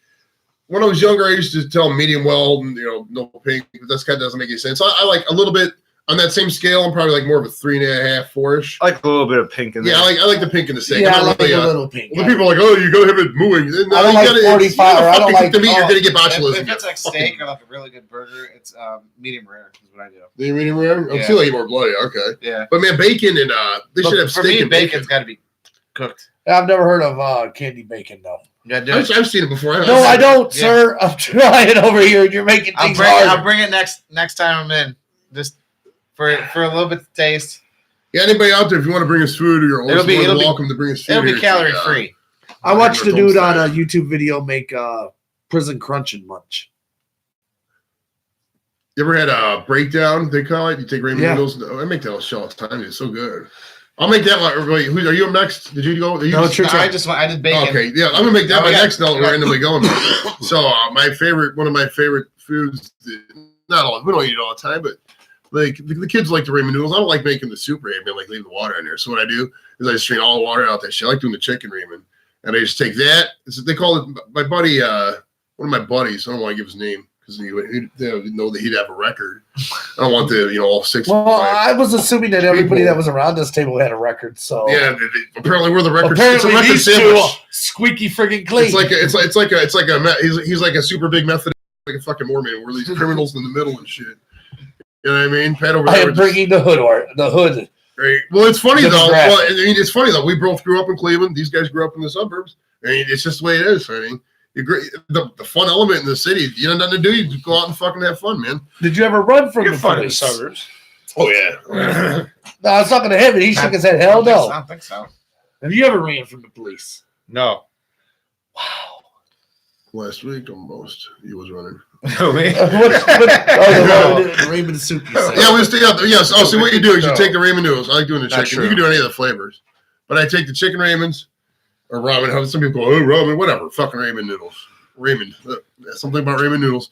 when I was younger. I used to tell them medium well, and no pink. But that kind of doesn't make any sense. I like a little bit on that same scale, I'm probably like more of a 3.5, 4-ish. I like a little bit of pink in there. Yeah, I like the pink and the steak. Yeah, I don't like really, a little pink. Well, the people are like, oh, you gotta have it mooing. No, I don't you like gotta, 45, or I don't like- the meat. You're gonna get If botulism. it's like steak or like a really good burger, it's medium rare is what I do. The medium rare. Yeah. I feel like more bloody. Okay, Yeah. but man, bacon and they should But have for steak me, and bacon's bacon. got to be cooked. I've never heard of candy bacon though. You gotta do it. I've seen it before. No, I don't, Yeah. sir. I'm trying over here, and you're making things hard. I'll bring it next time I'm in, just for a little bit of taste. Yeah, anybody out there, if you want to bring us food, you're always It'll be- welcome to bring us food. It'll be here. calorie free. I watched a dude on a Toast. YouTube video make prison crunch and munch. You ever had a breakdown? They call it. You take ramen Yeah. noodles. I make that shell all the time. It's so good. I'll make that one. Wait, are you up next? Did you go? You No, just- Sure. I did bacon. Okay, yeah, I'm gonna make that Oh, my yeah. next note. We're randomly going. So one of my favorite foods. Not all. We don't eat it all the time, but like the kids like the ramen noodles. I don't like making the soup ramen. Like leaving the water in there. So what I do is I just drain all the water out that shit. I like doing the chicken ramen, and I just take that. They call it. My buddy, one of my buddies. I don't want to give his name because he would know that he'd have a record. I don't want the all 6. Well, I was assuming that everybody that was around this table had a record. So Yeah, apparently we're the record. apparently it's a record these two sandwich. are squeaky friggin' clean. He's like a super big Methodist, like a fucking Mormon. We're these criminals in the middle and shit. You know what I mean? Pat over I there. am bringing the hood. Right. Well, it's funny The though. graphic. Well, I mean, it's funny though. We both grew up in Cleveland. These guys grew up in the suburbs. I mean, it's just the way it is. I mean, the fun element in the city. You don't have nothing to do. You just go out and fucking have fun, man. Did you ever run from You're the fun in the police? suburbs. Oh yeah. No, I was talking to him, and he shook his head. Hell I no. don't think so. Have you ever ran from the police? No. Wow. Last week almost, he was running. No, me. The ramen soup. You said. Yeah, we stay out there. Yes. Oh, so what you do is you No. take the ramen noodles. I like doing the Not chicken. true. You can do any of the flavors, but I take the chicken ramens or ramen. Some people go, oh, ramen, whatever. Fucking ramen noodles. Ramen. Something about ramen noodles.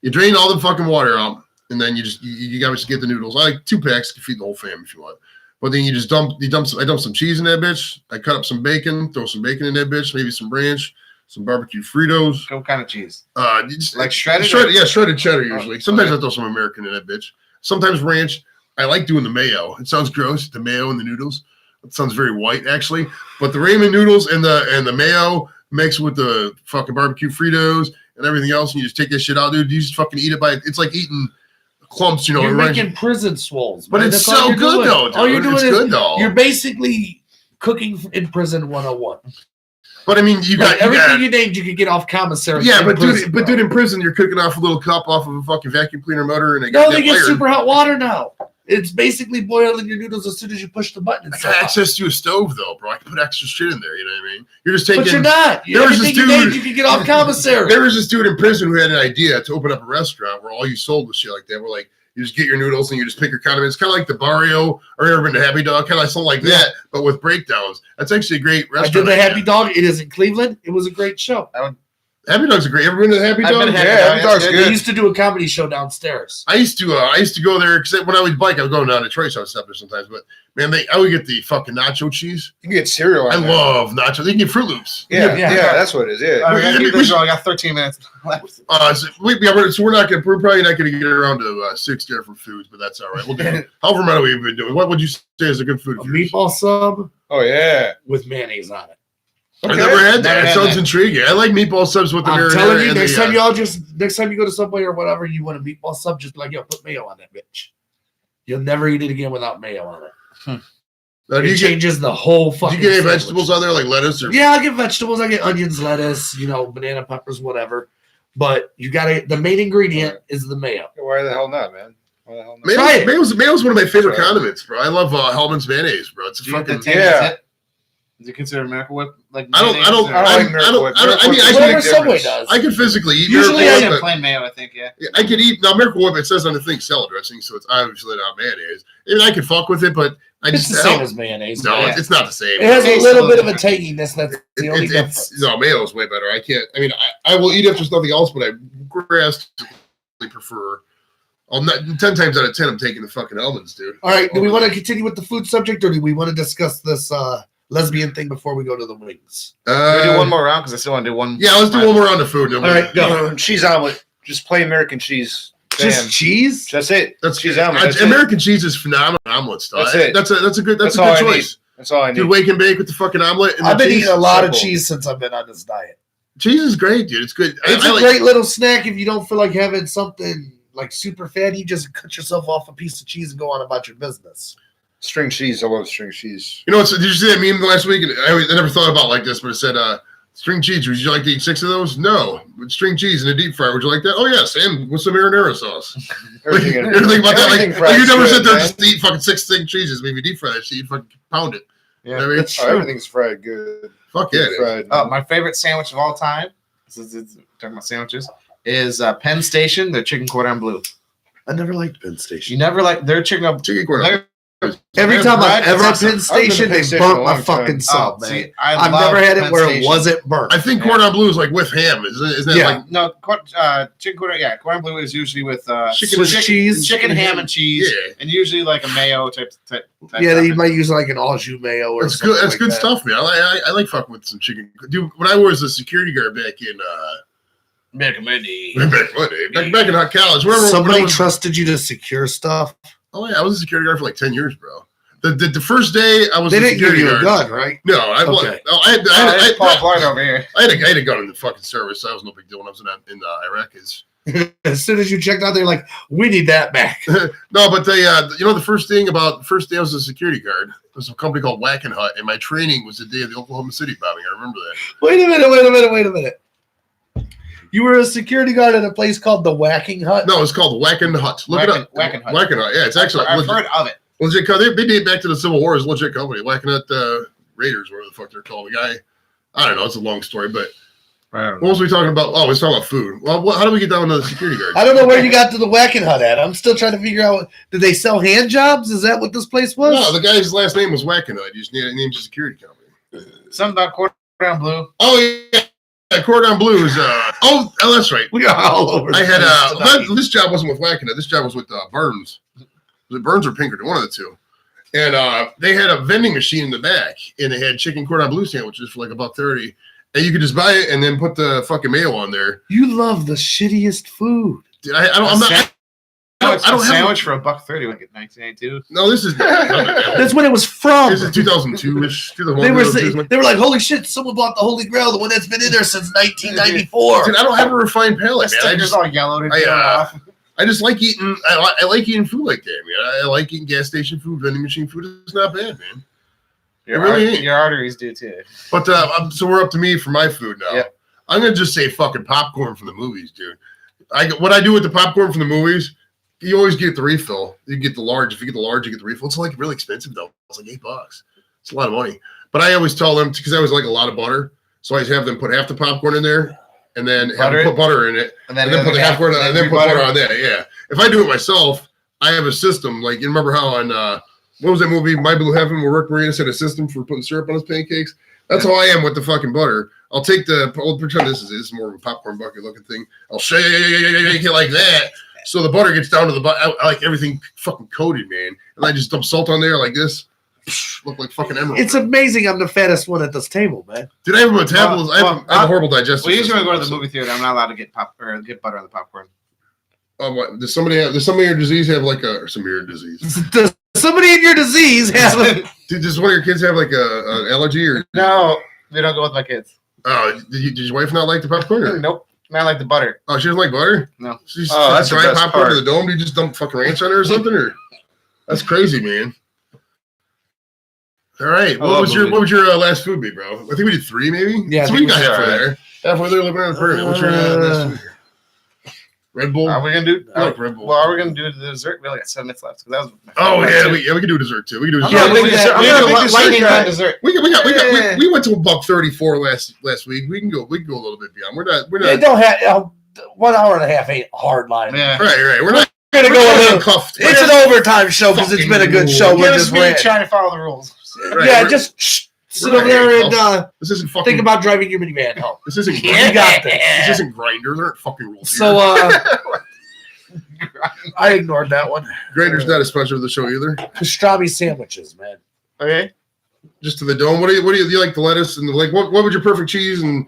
You drain all the fucking water out, and then you got to get the noodles. I like 2 packs to feed the whole fam if you want. But then you dump some cheese in that bitch. I cut up some bacon, throw some bacon in that bitch, maybe some ranch, some barbecue Fritos. What kind of cheese? Like shredded? shredded cheddar usually. Oh, Sometimes okay. I throw some American in that bitch. Sometimes ranch. I like doing the mayo. It sounds gross, the mayo and the noodles. It sounds very white actually. But the ramen noodles and the mayo mixed with the fucking barbecue Fritos and everything else, and you just take that shit out, dude. You just fucking eat it it's like eating clumps, you know. You're ranch. making prison swolls, But man. it's That's all so you're good doing. though, dude. All you're doing It's is good though. you're basically cooking in prison 101. But I mean, you Like got everything you named, you could get off commissary. Yeah, in but prison, bro. dude, in prison, you're cooking off a little cup off of a fucking vacuum cleaner motor, and No, they get super hot water now. It's basically boiling your noodles as soon as you push the button. I It's got so hot. access to a stove though, bro. I can put extra shit in there. You know what I mean? You're just taking. But you're not. There was this Everything you named, dude- you can get off commissary. There was this dude in prison who had an idea to open up a restaurant where all you sold was shit like that. Where like you just get your noodles and you just pick your condiments, kind of like the Barrio or ever been to Happy Dog, kind of like something like that, but with breakdowns. That's actually a great I restaurant. did the Happy idea. Dog. It is in Cleveland. It was a great show. Happy Dog's a great. Ever been to the Happy I've Dog? been to Happy Yeah, Dog. Happy Dog's That's good. They used to do a comedy show downstairs. I used to go there because when I was bike, I was going down to Detroit, so I was up there sometimes. But man, I would get the fucking nacho cheese. You can get cereal. I on there. love nachos. They can get Fruit Loops. Yeah, Yeah. yeah, that's what it is. Yeah. All right, We- keep we this should- going. I got 13 minutes left. So we're probably not going to get around to 6 different foods, but that's all right. We'll do it. However many we've been doing. What would you say is a good food? A of yours? meatball sub Oh yeah. with mayonnaise on it. I've never had that. Never It had sounds that. intriguing. I like meatball subs with the I'm marinara. telling you, and next the, time you go to Subway or whatever, you want a meatball sub, just be like, yo, put mayo on that bitch. You'll never eat it again without mayo on it. do It you get, changes the whole do fucking you get any sandwich. vegetables on there like lettuce or? Yeah, I get vegetables. I get onions, lettuce, banana peppers, whatever. But you gotta. The main ingredient is the mayo. Why the hell not, man? Why the hell not? Try it. Mayo's one of my favorite Try it. condiments, bro. I love Hellman's mayonnaise, bro. It's a Do you fucking. think Yeah. that's it? Is it considered Miracle Whip? Like I don't I don't like I Miracle Whip. I mean, I Whatever can, Subway does. I can physically eat Usually Miracle I Whip, Yeah, but plain mayo, I think. Yeah. I could eat now Miracle Whip. It says on the thing salad dressing, so it's obviously not mayonnaise. And I could fuck with it, but I It's just the same as mayonnaise. no, Yeah. it's not the same. It has a Tastes little a bit of little a tanginess. That's the only difference. No, mayo's way better. I can't. I mean, I will eat if there's nothing else, but I drastically prefer. 10 times out of 10, I'm taking the fucking almonds, dude. All right. Do we want to continue with the food subject, or do we want to discuss this lesbian thing before we go to the wings? Can we do one more round? Because I still want to do one. Yeah, let's do one more round of food. All right, go. Cheese omelet. Just plain American cheese. Just cheese? That's it. That's cheese omelet. That's American cheese is phenomenal omelet style. That's it. That's a good That's all I choice. That's all I need. Dude, wake and bake with the fucking omelet. And I've been cheese. eating a lot of Simple. cheese since I've been on this diet. Cheese is great, dude. It's good. It's a great little snack if you don't feel like having something like super fatty. You just cut yourself off a piece of cheese and go on about your business. String cheese. I love string cheese. You know what? Did you see that meme last week? I never thought about it like this, but it said, string cheese, would you like to eat 6 of those? No. With string cheese in a deep fryer, would you like that? Oh, yes. And with some marinara sauce. Everything, You ever think about that? Like you never sit there man. just to eat fucking 6 string cheeses. Maybe deep fry that shit. You fucking pound it. Yeah, You know what I mean? That's Oh, true. everything's fried good. Fuck yeah. dude. Fried. My favorite sandwich of all time, this is talking about sandwiches, is Penn Station, their chicken cordon bleu. I never liked Penn You Station. never like their chicken. Chicken cordon. Every Their time bread I've ever is had Penn awesome. Station, I've been to they Penn Station burnt a my long fucking time. sub, man. See, I've love never had it Penn where Station. it wasn't burnt. I think Yeah. cordon bleu is like with ham. Isn't that Yeah. like No, chicken cordon. Yeah, cordon bleu is usually with Swiss cheese? chicken ham and cheese, Yeah. and usually like a mayo type. Yeah, you topping. might use like an au jus mayo or that's something good. That's like good that. stuff, man. I like fucking with some chicken. Dude, when I was a security guard back in back in hot college, wherever. Somebody when I was- trusted you to secure stuff. Oh yeah, I was a security guard for like 10 years, bro. The first day I was They a didn't give security you a guard. gun, right? No, Okay. I had Paul Blart over here. I had a gun in the fucking service. So that was no big deal when I was in Iraq. As soon as you checked out, they're like, "We need that back." No, but they, the first day I was a security guard. There was a company called Whack and Hut, and my training was the day of the Oklahoma City bombing. I remember that. Wait a minute. You were a security guard at a place called the Whacking Hut? No, it's called Whack and Hut. Look it up. Whack and Hut. Whack and Hut. Yeah, it's actually I've legit, heard of it. legit. They date back to the Civil War. It's a legit company. Whack and Hut Raiders, whatever the fuck they're called. The guy, I don't know. It's a long story, but what was we talking about? Oh, we was talking about food. Well, how do we get down to the security guard? I don't know where you got to the Whacking Hut at. I'm still trying to figure out, did they sell hand jobs? Is that what this place was? No, the guy's last name was Whack and Hut. You just named a security company. Something about cordon bleu. Oh yeah. Cordon bleu is oh that's right. We are all over. I had tonight. this job wasn't with Whack and Hut. This job was with Burns. Was it Burns or Pinkerton? One of the two. And they had a vending machine in the back, and they had chicken cordon bleu sandwiches for like $1.30. And you could just buy it and then put the fucking mayo on there. You love the shittiest food. Dude, I'm not. I don't have sandwich for $1.30 like in 1992. No, this is That's when it was from. this is 2002ish. They were like, holy shit, someone bought the Holy Grail, the one that's been in there since 1994. Dude, I don't have a refined palate, The man. sticker's all yellowed and peeled off. I just like eating. I like eating food like that, man. I like eating gas station food, vending machine food. It's not bad, man. Your arteries do too. But so we're up to me for my food now. Yep. I'm gonna just say fucking popcorn from the movies, dude. What I do with the popcorn from the movies, you always get the refill. You get the large. If you get the large, you get the refill. It's like really expensive though. It's like $8. It's a lot of money. But I always tell them because I always like a lot of butter, so I always have them put half the popcorn in there, and then have them put butter in it, and then put the half butter, and then put butter on that. Yeah. If I do it myself, I have a system. Like you remember how on what was that movie, My Blue Heaven, where Rick Moranis had a system for putting syrup on his pancakes? That's how I am with the fucking butter. I'll pretend this is more of a popcorn bucket looking thing. I'll shake it like that. So the butter gets down to the bottom. I like everything fucking coated, man. And I just dump salt on there like this. Look like fucking emerald. It's amazing I'm the fattest one at this table, man. Did I have a metabolism? I have a horrible digestive We usually system. go to the movie theater. I'm not allowed to get get butter on the popcorn. What, does somebody in your disease have like some of your disease? Does somebody in your disease have a... Does one of your kids have like an allergy or? No, we don't go with my kids. Oh, did your wife not like the popcorn? Or? Nope. Not like the butter. Oh, she doesn't like butter? No. She's that's the dry best popcorn to part. the dome. Do you just dump fucking ranch on her or something? Or that's crazy, man. All right. What was your last food be, bro? I think we did 3, maybe. Yeah, I So think we got we halfway did. there. Halfway there, living on the permit. What's your last food? Red Bull. Are we gonna do? I like Red Bull. Well, are we gonna do the dessert? We only got 7 minutes left because that was. My Oh favorite yeah, part, we can do dessert too. We can do too. dessert. Yeah, I'm we gonna can- do I'm we gonna can do do dessert lightning guy. on dessert. We went to $1.34 last week. We can go a little bit beyond. We're not. It don't have 1 hour and a half ain't a hard line. Yeah. Right. We're not We're gonna we're go not a little. cuffed. It's an overtime show because it's been a good show. Give We're us just me ran. trying to follow the rules. Right, Yeah, we're- just sit over there and This isn't fucking. think about driving your minivan home. This isn't. You got this. This isn't Grinder. There aren't fucking rules. So here. I ignored that one. Grinder's not a sponsor of the show either. Pastrami sandwiches, man. Okay. Just to the dome. What do you like the lettuce and the like? What would your perfect cheese and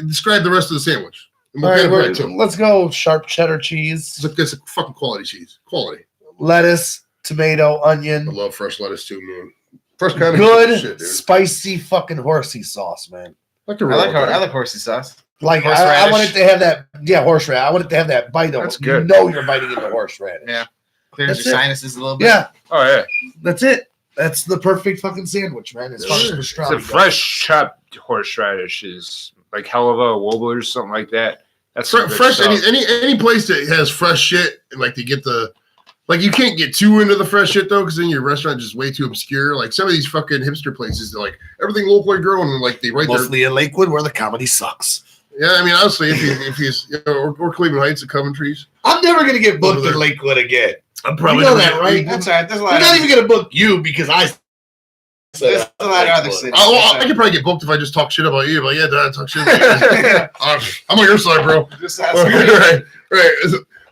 describe the rest of the sandwich? And All what right, kind of bread, too? let's go sharp cheddar cheese, It's a fucking quality cheese. Quality. lettuce, tomato, I onion, love fresh lettuce too, man. Fresh kind of good shit, dude. spicy fucking horsey sauce, man. I like horsey sauce. Like I Horseradish. want it to have that, horseradish. I want it to have that bite on That's it. good. You know you're biting into horseradish. Yeah. Clears That's your it. sinuses a little bit. Yeah, Oh yeah, that's it. That's the perfect fucking sandwich, man. As far as Yeah. pastrami the goes. fresh chopped horseradish is like hell of a wobble or something like that. That's some good fresh. stuff. Any place that has fresh shit, and like to get the, like you can't get too into the fresh shit though, because then your restaurant is just way too obscure. Like some of these fucking hipster places, they're like everything locally grown, and like they write their. Mostly in Lakewood, where the comedy sucks. Yeah, I mean honestly, if he's or Cleveland Heights, the Coventry's, I'm never gonna get booked Over in there. Lakewood again. I'm You probably know never- that, right? That's all right. There's a lot We're of not even gonna book you because I There's a lot of other cities. I could probably get booked if I just talk shit about you. But yeah, Dad, talk shit about you. I'm on your side, bro. Just ask right.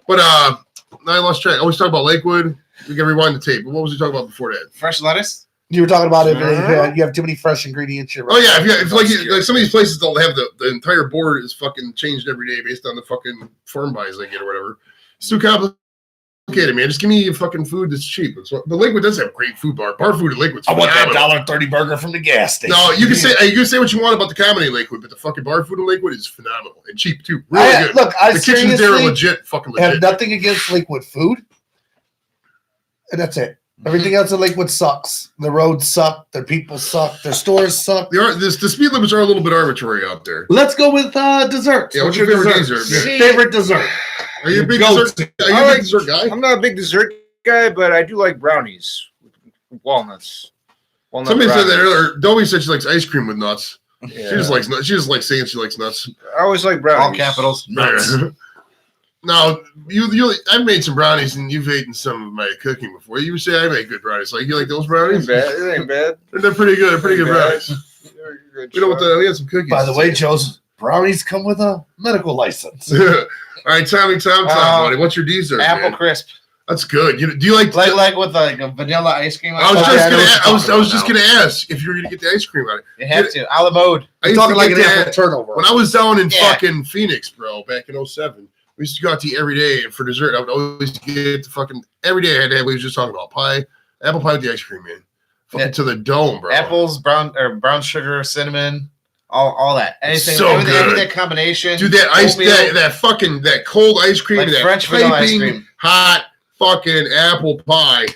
But now I lost track. I always talk about Lakewood. We can rewind the tape. But what was we talking about before that? fresh lettuce. You were talking about if Sure. you have too many fresh ingredients. Oh yeah, if like some of these places they'll have the entire board is fucking changed every day based on the fucking farm buys they get or whatever. It's too complicated, man. Just give me fucking food that's cheap. But Lakewood does have great food bar. Bar food at Lakewood's I want that phenomenal. $1.30 burger from the gas station. No, you can say what you want about the comedy in Lakewood, but the fucking bar food in Lakewood is phenomenal and cheap too. Really good. Look, I The kitchens there are seriously fucking have legit. nothing against Lakewood food, and that's it. Everything else in Lakewood sucks. The roads suck. Their people suck. Their stores suck. The speed limits are a little bit arbitrary out there. Let's go with desserts. Yeah, what's your favorite dessert, man? Favorite dessert. Are you a big Go dessert? to- Are you I a like- big dessert guy? I'm not a big dessert guy, but I do like brownies, walnuts. Walnut Somebody said that brownies. earlier. Dobie said she likes ice cream with nuts. Yeah. She just likes nuts. She just likes saying she likes nuts. I always like All brownies. capitals. Nuts. Now I've made some brownies and you've eaten some of my cooking before. You say I make good brownies. Like you like those It brownies? ain't bad. It ain't bad. They're pretty good. They're pretty good brownies. You're a good You know what? shot. We had some cookies. By the way, Joe's brownies come with a medical license. All right, Tom, buddy. What's your dessert? Apple man? crisp. That's good. Do you like? Like with like a vanilla ice cream. I was Okay, just I know gonna. what you're I was talking just about gonna ask if you were gonna get the ice cream on it. You have to. A la mode. I I'm used talking to like an get apple that turnover. when I was down in Yeah. fucking Phoenix, bro, back in 07. We used to go out to eat every day, and for dessert, I would always get the fucking every day. I had to have. We was just talking about pie, apple pie with the ice cream, man. Fucking Yeah. to the dome, bro. Apples, brown sugar, cinnamon, all that. Anything, So everything, good. that combination. Dude, that ice, Oatmeal. that cold ice cream, Like that French vanilla ice piping cream. hot fucking apple pie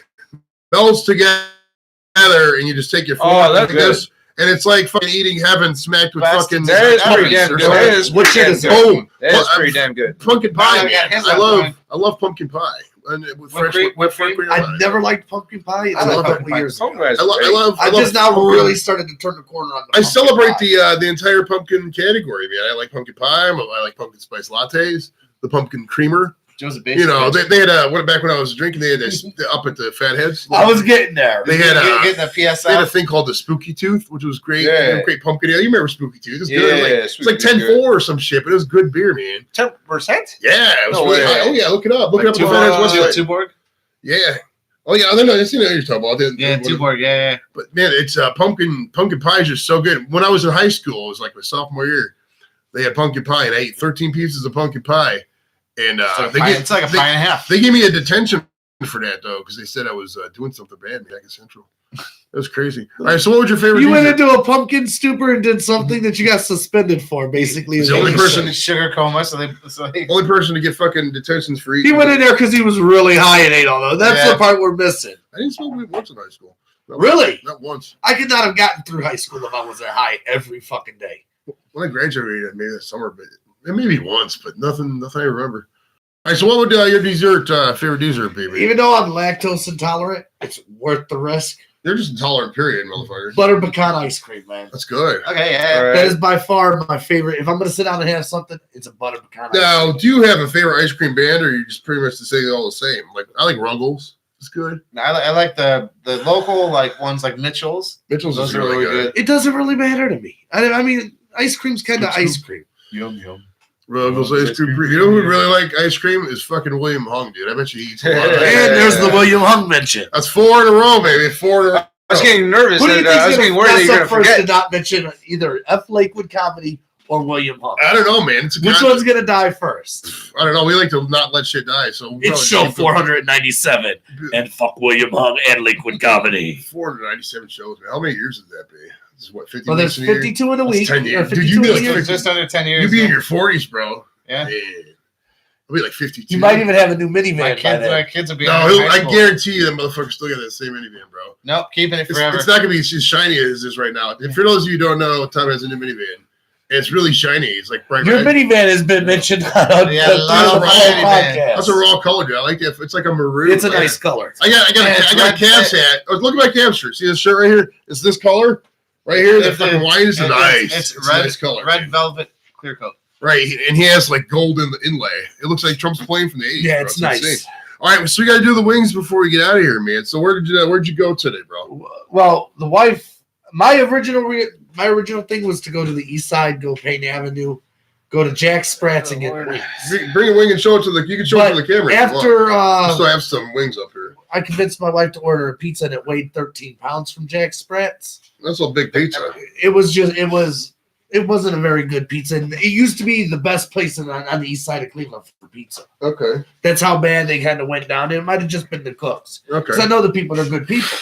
melts together, and you just take your fork Oh, that's like this, and it's like fucking eating heaven smacked with Best fucking. That is pretty cookies damn or good. something. That is What's pretty your damn dessert? good. Boom. That Well, is pretty damn good. Pumpkin pie. Oh, man. yeah, his I love love. I love pumpkin pie. And with fresh cream- whipped cream. on I've it. never liked pumpkin pie I until love a couple pumpkin pie. years ago. Pumpkin pie is I great. love. I just now pumpkin. really started to turn the corner on the I pumpkin celebrate pie. the entire pumpkin category, man. I like pumpkin pie. I like pumpkin spice lattes, the pumpkin creamer. Joe's a bitch. You know, they had back when I was drinking, they had this up at the Fatheads. I was getting there. They had getting the they had a PSL. thing called the Spooky Tooth, which was great. Yeah. They had great pumpkin ale. You remember Spooky Tooth? It was good. Yeah, It's like Spooky 10-4 or some shit, but it was good beer, man. 10%? Yeah, it was No really way. high. Oh yeah, look it up. Look it up on the Fatheads website. Tuborg. Yeah. Oh yeah, I don't know. I see what you're talking about. Yeah, Tuborg. Yeah. But man, it's pumpkin pie is just so good. When I was in high school, it was like my sophomore year. They had pumpkin pie, and I ate 13 pieces of pumpkin pie. And It's like a pie and a half. They gave me a detention for that though, because they said I was doing something bad back in Central. That was crazy. All right, so what was your favorite? You went dessert? into a pumpkin stupor and did something that you got suspended for, basically. It's is the what only you person- said. Sugar coma. So they. Only person to get fucking detentions for eating. He went in there because he was really high and ate all those. That's Yeah. the part we're missing. I didn't smoke weed once in high school. Not Really? Not once. I could not have gotten through high school if I was that high every fucking day. When I graduated, maybe that summer, but maybe once, but nothing I remember. All right, so what would your dessert, favorite dessert be? Even though I'm lactose intolerant, it's worth the risk. They're just intolerant, period, motherfuckers. Butter pecan ice cream, man. That's good. Okay. Yeah. All That right. is by far my favorite. If I'm going to sit down and have something, it's a butter pecan ice cream. Now, do you have a favorite ice cream band, or you just pretty much to say they're all the same? Like I like Ruggles. It's good. I like the local like ones like Mitchell's. Mitchell's Those is are really really good. It doesn't really matter to me. I mean, ice cream's kind of True. ice cream. Yum, yum. Ruggles ice cream. You know who would really like ice cream is fucking William Hung, dude. I bet you he eats a lot of ice And cream. there's the William Hung mention. That's 4 in a row, baby. 4 in a row. I was getting nervous. Who do you That, I was think's getting going worried that to you're mess going up to first to forget. not mention either F Lakewood Comedy or William Hung? I don't know, man. It's a Which one's gonna die first? I don't know. We like to not let shit die, so we'll It's show 497 and fuck William Hung and Liquid Comedy. 497 shows, man. How many years would that be? This is what 50. Well, there's 52 in a week. 10 years. Or Dude, you'd be 52 in a like year. Just under 10 years. You'd be in your 40s, bro. Yeah. I'll be like 52. You might even have a new minivan. My by then. kids will be. No, out of high I school. guarantee you that motherfucker still got that same minivan, bro. Nope, keeping it forever. It's not gonna be as shiny as this right now. For those of you who don't know, Tom has a new minivan. It's really shiny. It's like bright Your red. minivan has been mentioned on Yeah, the love whole minivan. podcast. That's a raw color, dude. I like that. It's like a maroon. It's a nice color. I got a Cavs hat. Oh, look at my Cavs shirt. See this shirt right here? It's this color right here. That fucking wine is nice. It's a red, nice color. red man. velvet clear coat. Right, and he has like gold in the inlay. It looks like Trump's plane from the 80s. Yeah, bro. it's nice. insane. All right, so we got to do the wings before we get out of here, man. So where'd you go today, bro? Well, the wife, my original thing was to go to the east side, go Payne Avenue, go to Jack Sprat's and get wings. Bring a wing and show it to the. You can show it to the camera. After I still have some wings up here. I convinced my wife to order a pizza and it weighed 13 pounds from Jack Sprat's. That's a big pizza. It wasn't a very good pizza. And it used to be the best place on the east side of Cleveland for pizza. Okay. That's how bad they kind of went down. It might have just been the cooks. Okay. Because I know the people are good people.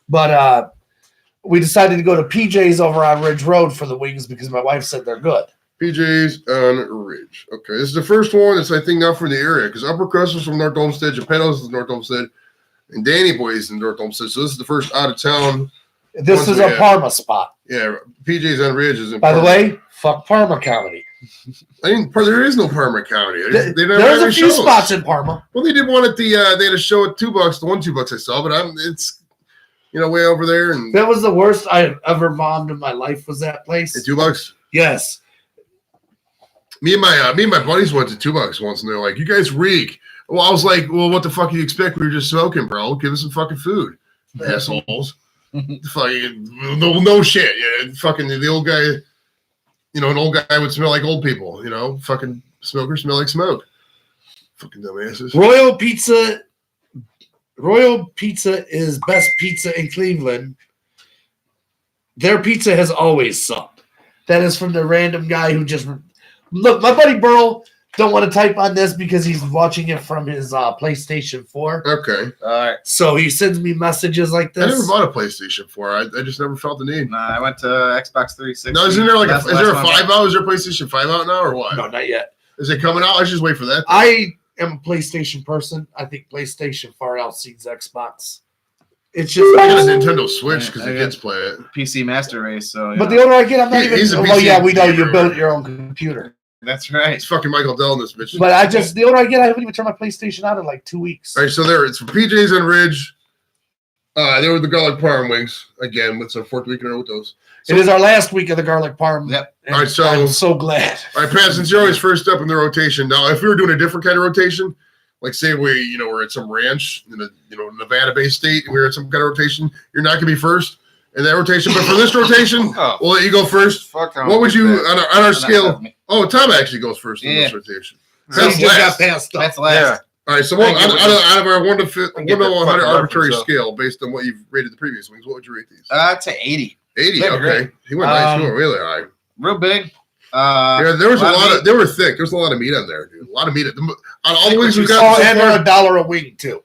But we decided to go to PJ's over on Ridge Road for the wings because my wife said they're good. PJ's on Ridge. Okay. This is the first one that's, I think, not from the area because Upper Crust is from North Olmsted, Gepenos is North Olmsted, and Danny Boy is in North Olmsted. So this is the first out of town. This is a Parma spot. Yeah. PJ's on Ridge is in By the Parma. way, fuck Parma Comedy. There is no Parma County. They never There's had a few shows. spots in Parma. Well, they did one at the. They had a show at $2. The $2 I saw, but it's way over there and That was the worst I ever bombed in my life. Was that place? at $2. Yes. Me and my buddies went to $2 once, and they're like, "You guys reek." Well, I was like, "Well, what the fuck do you expect? We were just smoking, bro. Give us some fucking food, assholes." Fucking no shit. Yeah, fucking the old guy. An old guy would smell like old people. Fucking smokers smell like smoke. Fucking dumbasses. Royal Pizza is best pizza in Cleveland. Their pizza has always sucked. That is from the random guy who just look. My buddy Burl don't want to type on this because he's watching it from his PlayStation 4. Okay. All right. So he sends me messages like I never this. bought a PlayStation 4. I just never felt the need. Nah, I went to Xbox 360. No, isn't there like That's is there a the last 5 one. out? Is there a PlayStation 5 out now or what? No, not yet. Is it coming out? I should just wait for that. I am a PlayStation person. I think PlayStation far outseeds Xbox. It's just. I got a Nintendo Switch because the I kids play it. PC Master Race. So, But the older I get, I'm not He's a even. Well, PC yeah, we know you gamer, built right? your own computer. that's right. It's fucking Michael Dell in this bitch. But the older I get, I haven't even turned my PlayStation on in like 2 weeks. All right, so there it's for PJ's on Ridge. They were the garlic parm wings again. It's our 4th week in a row with those. It is our last week of the garlic parm. Yep. and All right, so- I'm so glad. All right, Pat, since you're always first up in the rotation, now if we were doing a different kind of rotation, like say we're at some ranch in a Nevada-based state and we're at some kind of rotation, you're not gonna be first in that rotation. But for this rotation, Oh, we'll let you go first. fuck. What would you on our scale? Oh, Tom actually goes first in this rotation. So That's you just last. got passed up. That's last. All right, so I get out of our 1 to 100 get the fucking arbitrary reference, scale based on what you've rated the previous wings, what would you rate these? To 80. 80. they're Okay, great. he went nice. He went really high. Real big. Yeah, there was a lot meat. of. They were thick. There was a lot of meat on there, dude. A lot of meat. On all the wings we've Oh, got so and far, they're $1 a wing too.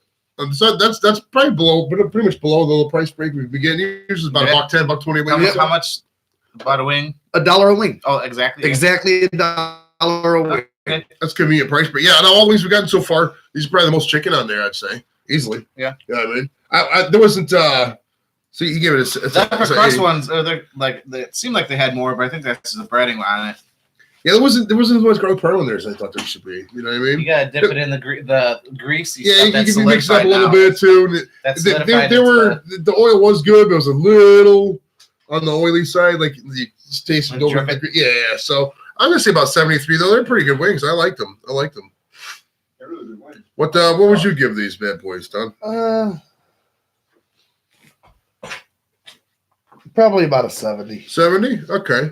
so that's probably below, but pretty much below the little price break we begin. Usually about Yeah. $1.10, $1.20 How, wings. how much? About a wing? $1 a wing. Oh, exactly. yeah. Exactly $1 a wing. That's convenient price break. Yeah, on all the wings we've gotten so far, these are probably the most chicken on there. I'd say easily. Yeah. Yeah, I mean, there wasn't. So you give it a. The upper crust ones, they're like they seem like they had more, but I think that's the breading on it. Yeah, there wasn't as much garlic parm in there as I thought there should be. You know what I mean? You gotta dip it in the greasy Yeah, stuff. you That's can mix it up a solidified little now. bit too. That's They solidified were into the oil was good, but it was a little on the oily side. Like the taste Like over. dripping. Yeah, so I'm gonna say about 73 though. They're pretty good wings. I like them. They're really good wings. What would you give these bad boys, Tom? Probably about a 70. 70? Okay.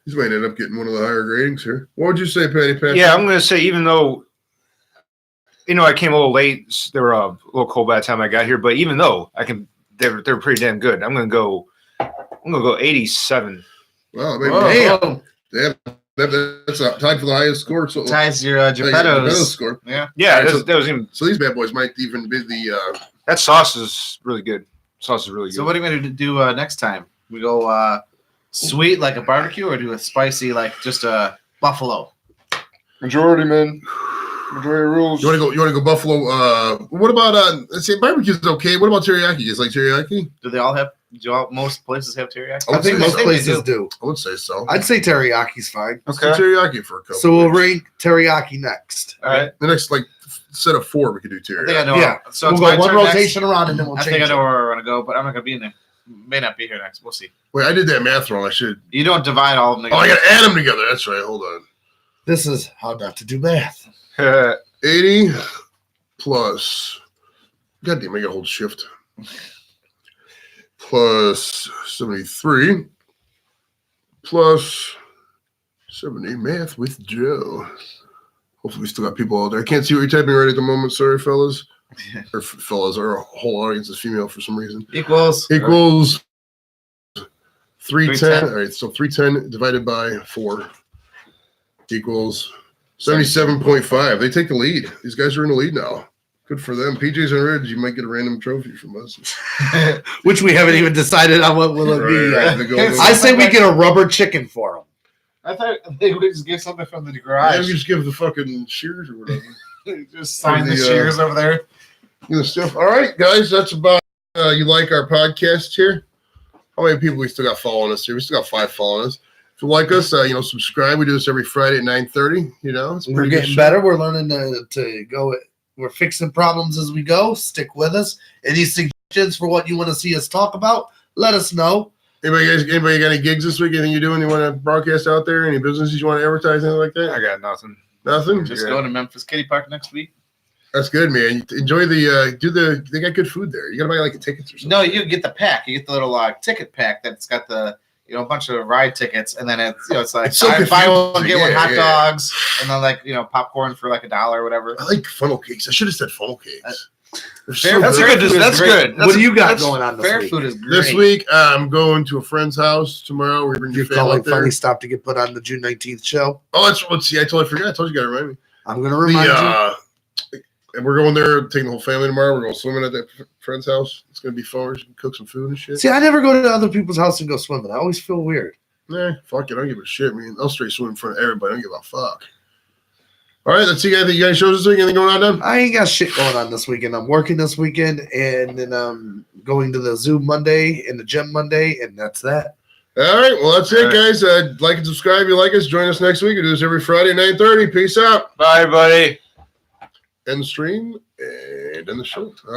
He's might end up getting one of the higher ratings here. What would you say, Patty Pat? Yeah, I'm going to say, even though, I came a little late, they were a little cold by the time I got here, but even though they're pretty damn good. I'm going to go 87. Wow, maybe. Whoa. Damn. That's tied for the highest score. So Ties your Geppetto's Geppetto's. score. Yeah. Yeah, Alright, that was even. So these bad boys might even be the. That sauce is really good. Sauce is really good. So what are we gonna do next time? We go sweet like a barbecue, or do a spicy like just a buffalo? Majority, man. Majority rules. You want to go buffalo? What about let's say barbecue's okay. What about teriyaki? Is like teriyaki? Do they all have? Most places have teriyaki? I think most they places do. I would say so. I'd say teriyaki's fine. Let's do teriyaki for a couple. So we'll weeks. rank teriyaki next. All right. The next set of 4 we could do I teriyaki. think I know. Yeah. So We'll it's go my one turn rotation around and then we'll next. I change think I know it. where we're gonna go, but I'm not gonna be in there. May not be here next. We'll see. Wait, I did that math wrong. I should. You don't divide all of them Oh, I together. got to add them together. That's right. Hold on. This is how not to do math. 80 plus. God damn, I got to hold shift. Plus 73 plus 70. Math with Joe. Hopefully, we still got people out there. I can't see what you're typing right at the moment. Sorry, fellas. Or fellas, our whole audience is female for some reason. Equals. Equals 310. 310. All right, so 310 divided by 4 equals 77.5. They take the lead. These guys are in the lead now. Good for them. PJs and Reds, you might get a random trophy from us. Which we haven't even decided on what will it be Right, yet. they go- I say we get a rubber chicken for them. I thought they would just give something from the Yeah, garage. we just give the fucking shears or whatever. Just sign the the, shears over there. You know, stuff. All right, guys, that's about you like our podcast here. How many people we still got following us here? We still got 5 following us. If you like us, subscribe. We do this every Friday at 9:30. You know, it's a We're pretty good getting show. better. We're learning to go. We're fixing problems as we go. Stick with us. Any suggestions for what you want to see us talk about? Let us know. Anybody got any gigs this week? Anything you doing? You want to broadcast out there? Any businesses you want to advertise? Anything like that? I got nothing. Nothing. Just go to Memphis Kitty Park next week. That's good, man. Enjoy they got good food there. You gotta buy like tickets or something. No, you get the pack. You get the little ticket pack that's got the a bunch of ride tickets, and then it's like It's so buy one confusing. get one Yeah, hot yeah. dogs, and then popcorn for like $1 or whatever. I like funnel cakes. I should have said funnel cakes. They're Fair- That's Fair good. food is That's great. good. What do you got that's- going on this Fair week? food is great. This week, I'm going to a friend's house tomorrow. We're bringing You're your family calling out there. funny stuff to get put on the June 19th show. Oh, let's see. I totally forgot. I told you, you gotta remind me. I'm going to remind you. And we're going there, taking the whole family tomorrow. We're going swimming at that friend's house. It's gonna be fun. We're gonna cook some food and shit. See, I never go to other people's house and go swimming. I always feel weird. Nah, fuck it. I don't give a shit, man. I'll straight swim in front of everybody. I don't give a fuck. All right, let's see. You guys shows this week? Anything going on, Dan? I ain't got shit going on this weekend. I'm working this weekend, and then I'm going to the zoo Monday and the gym Monday, and that's that. All right, well, that's it, All right. guys. Like and subscribe if you like us. Join us next week. We do this every Friday at 9:30. Peace out. Bye, buddy. End the stream and end the show.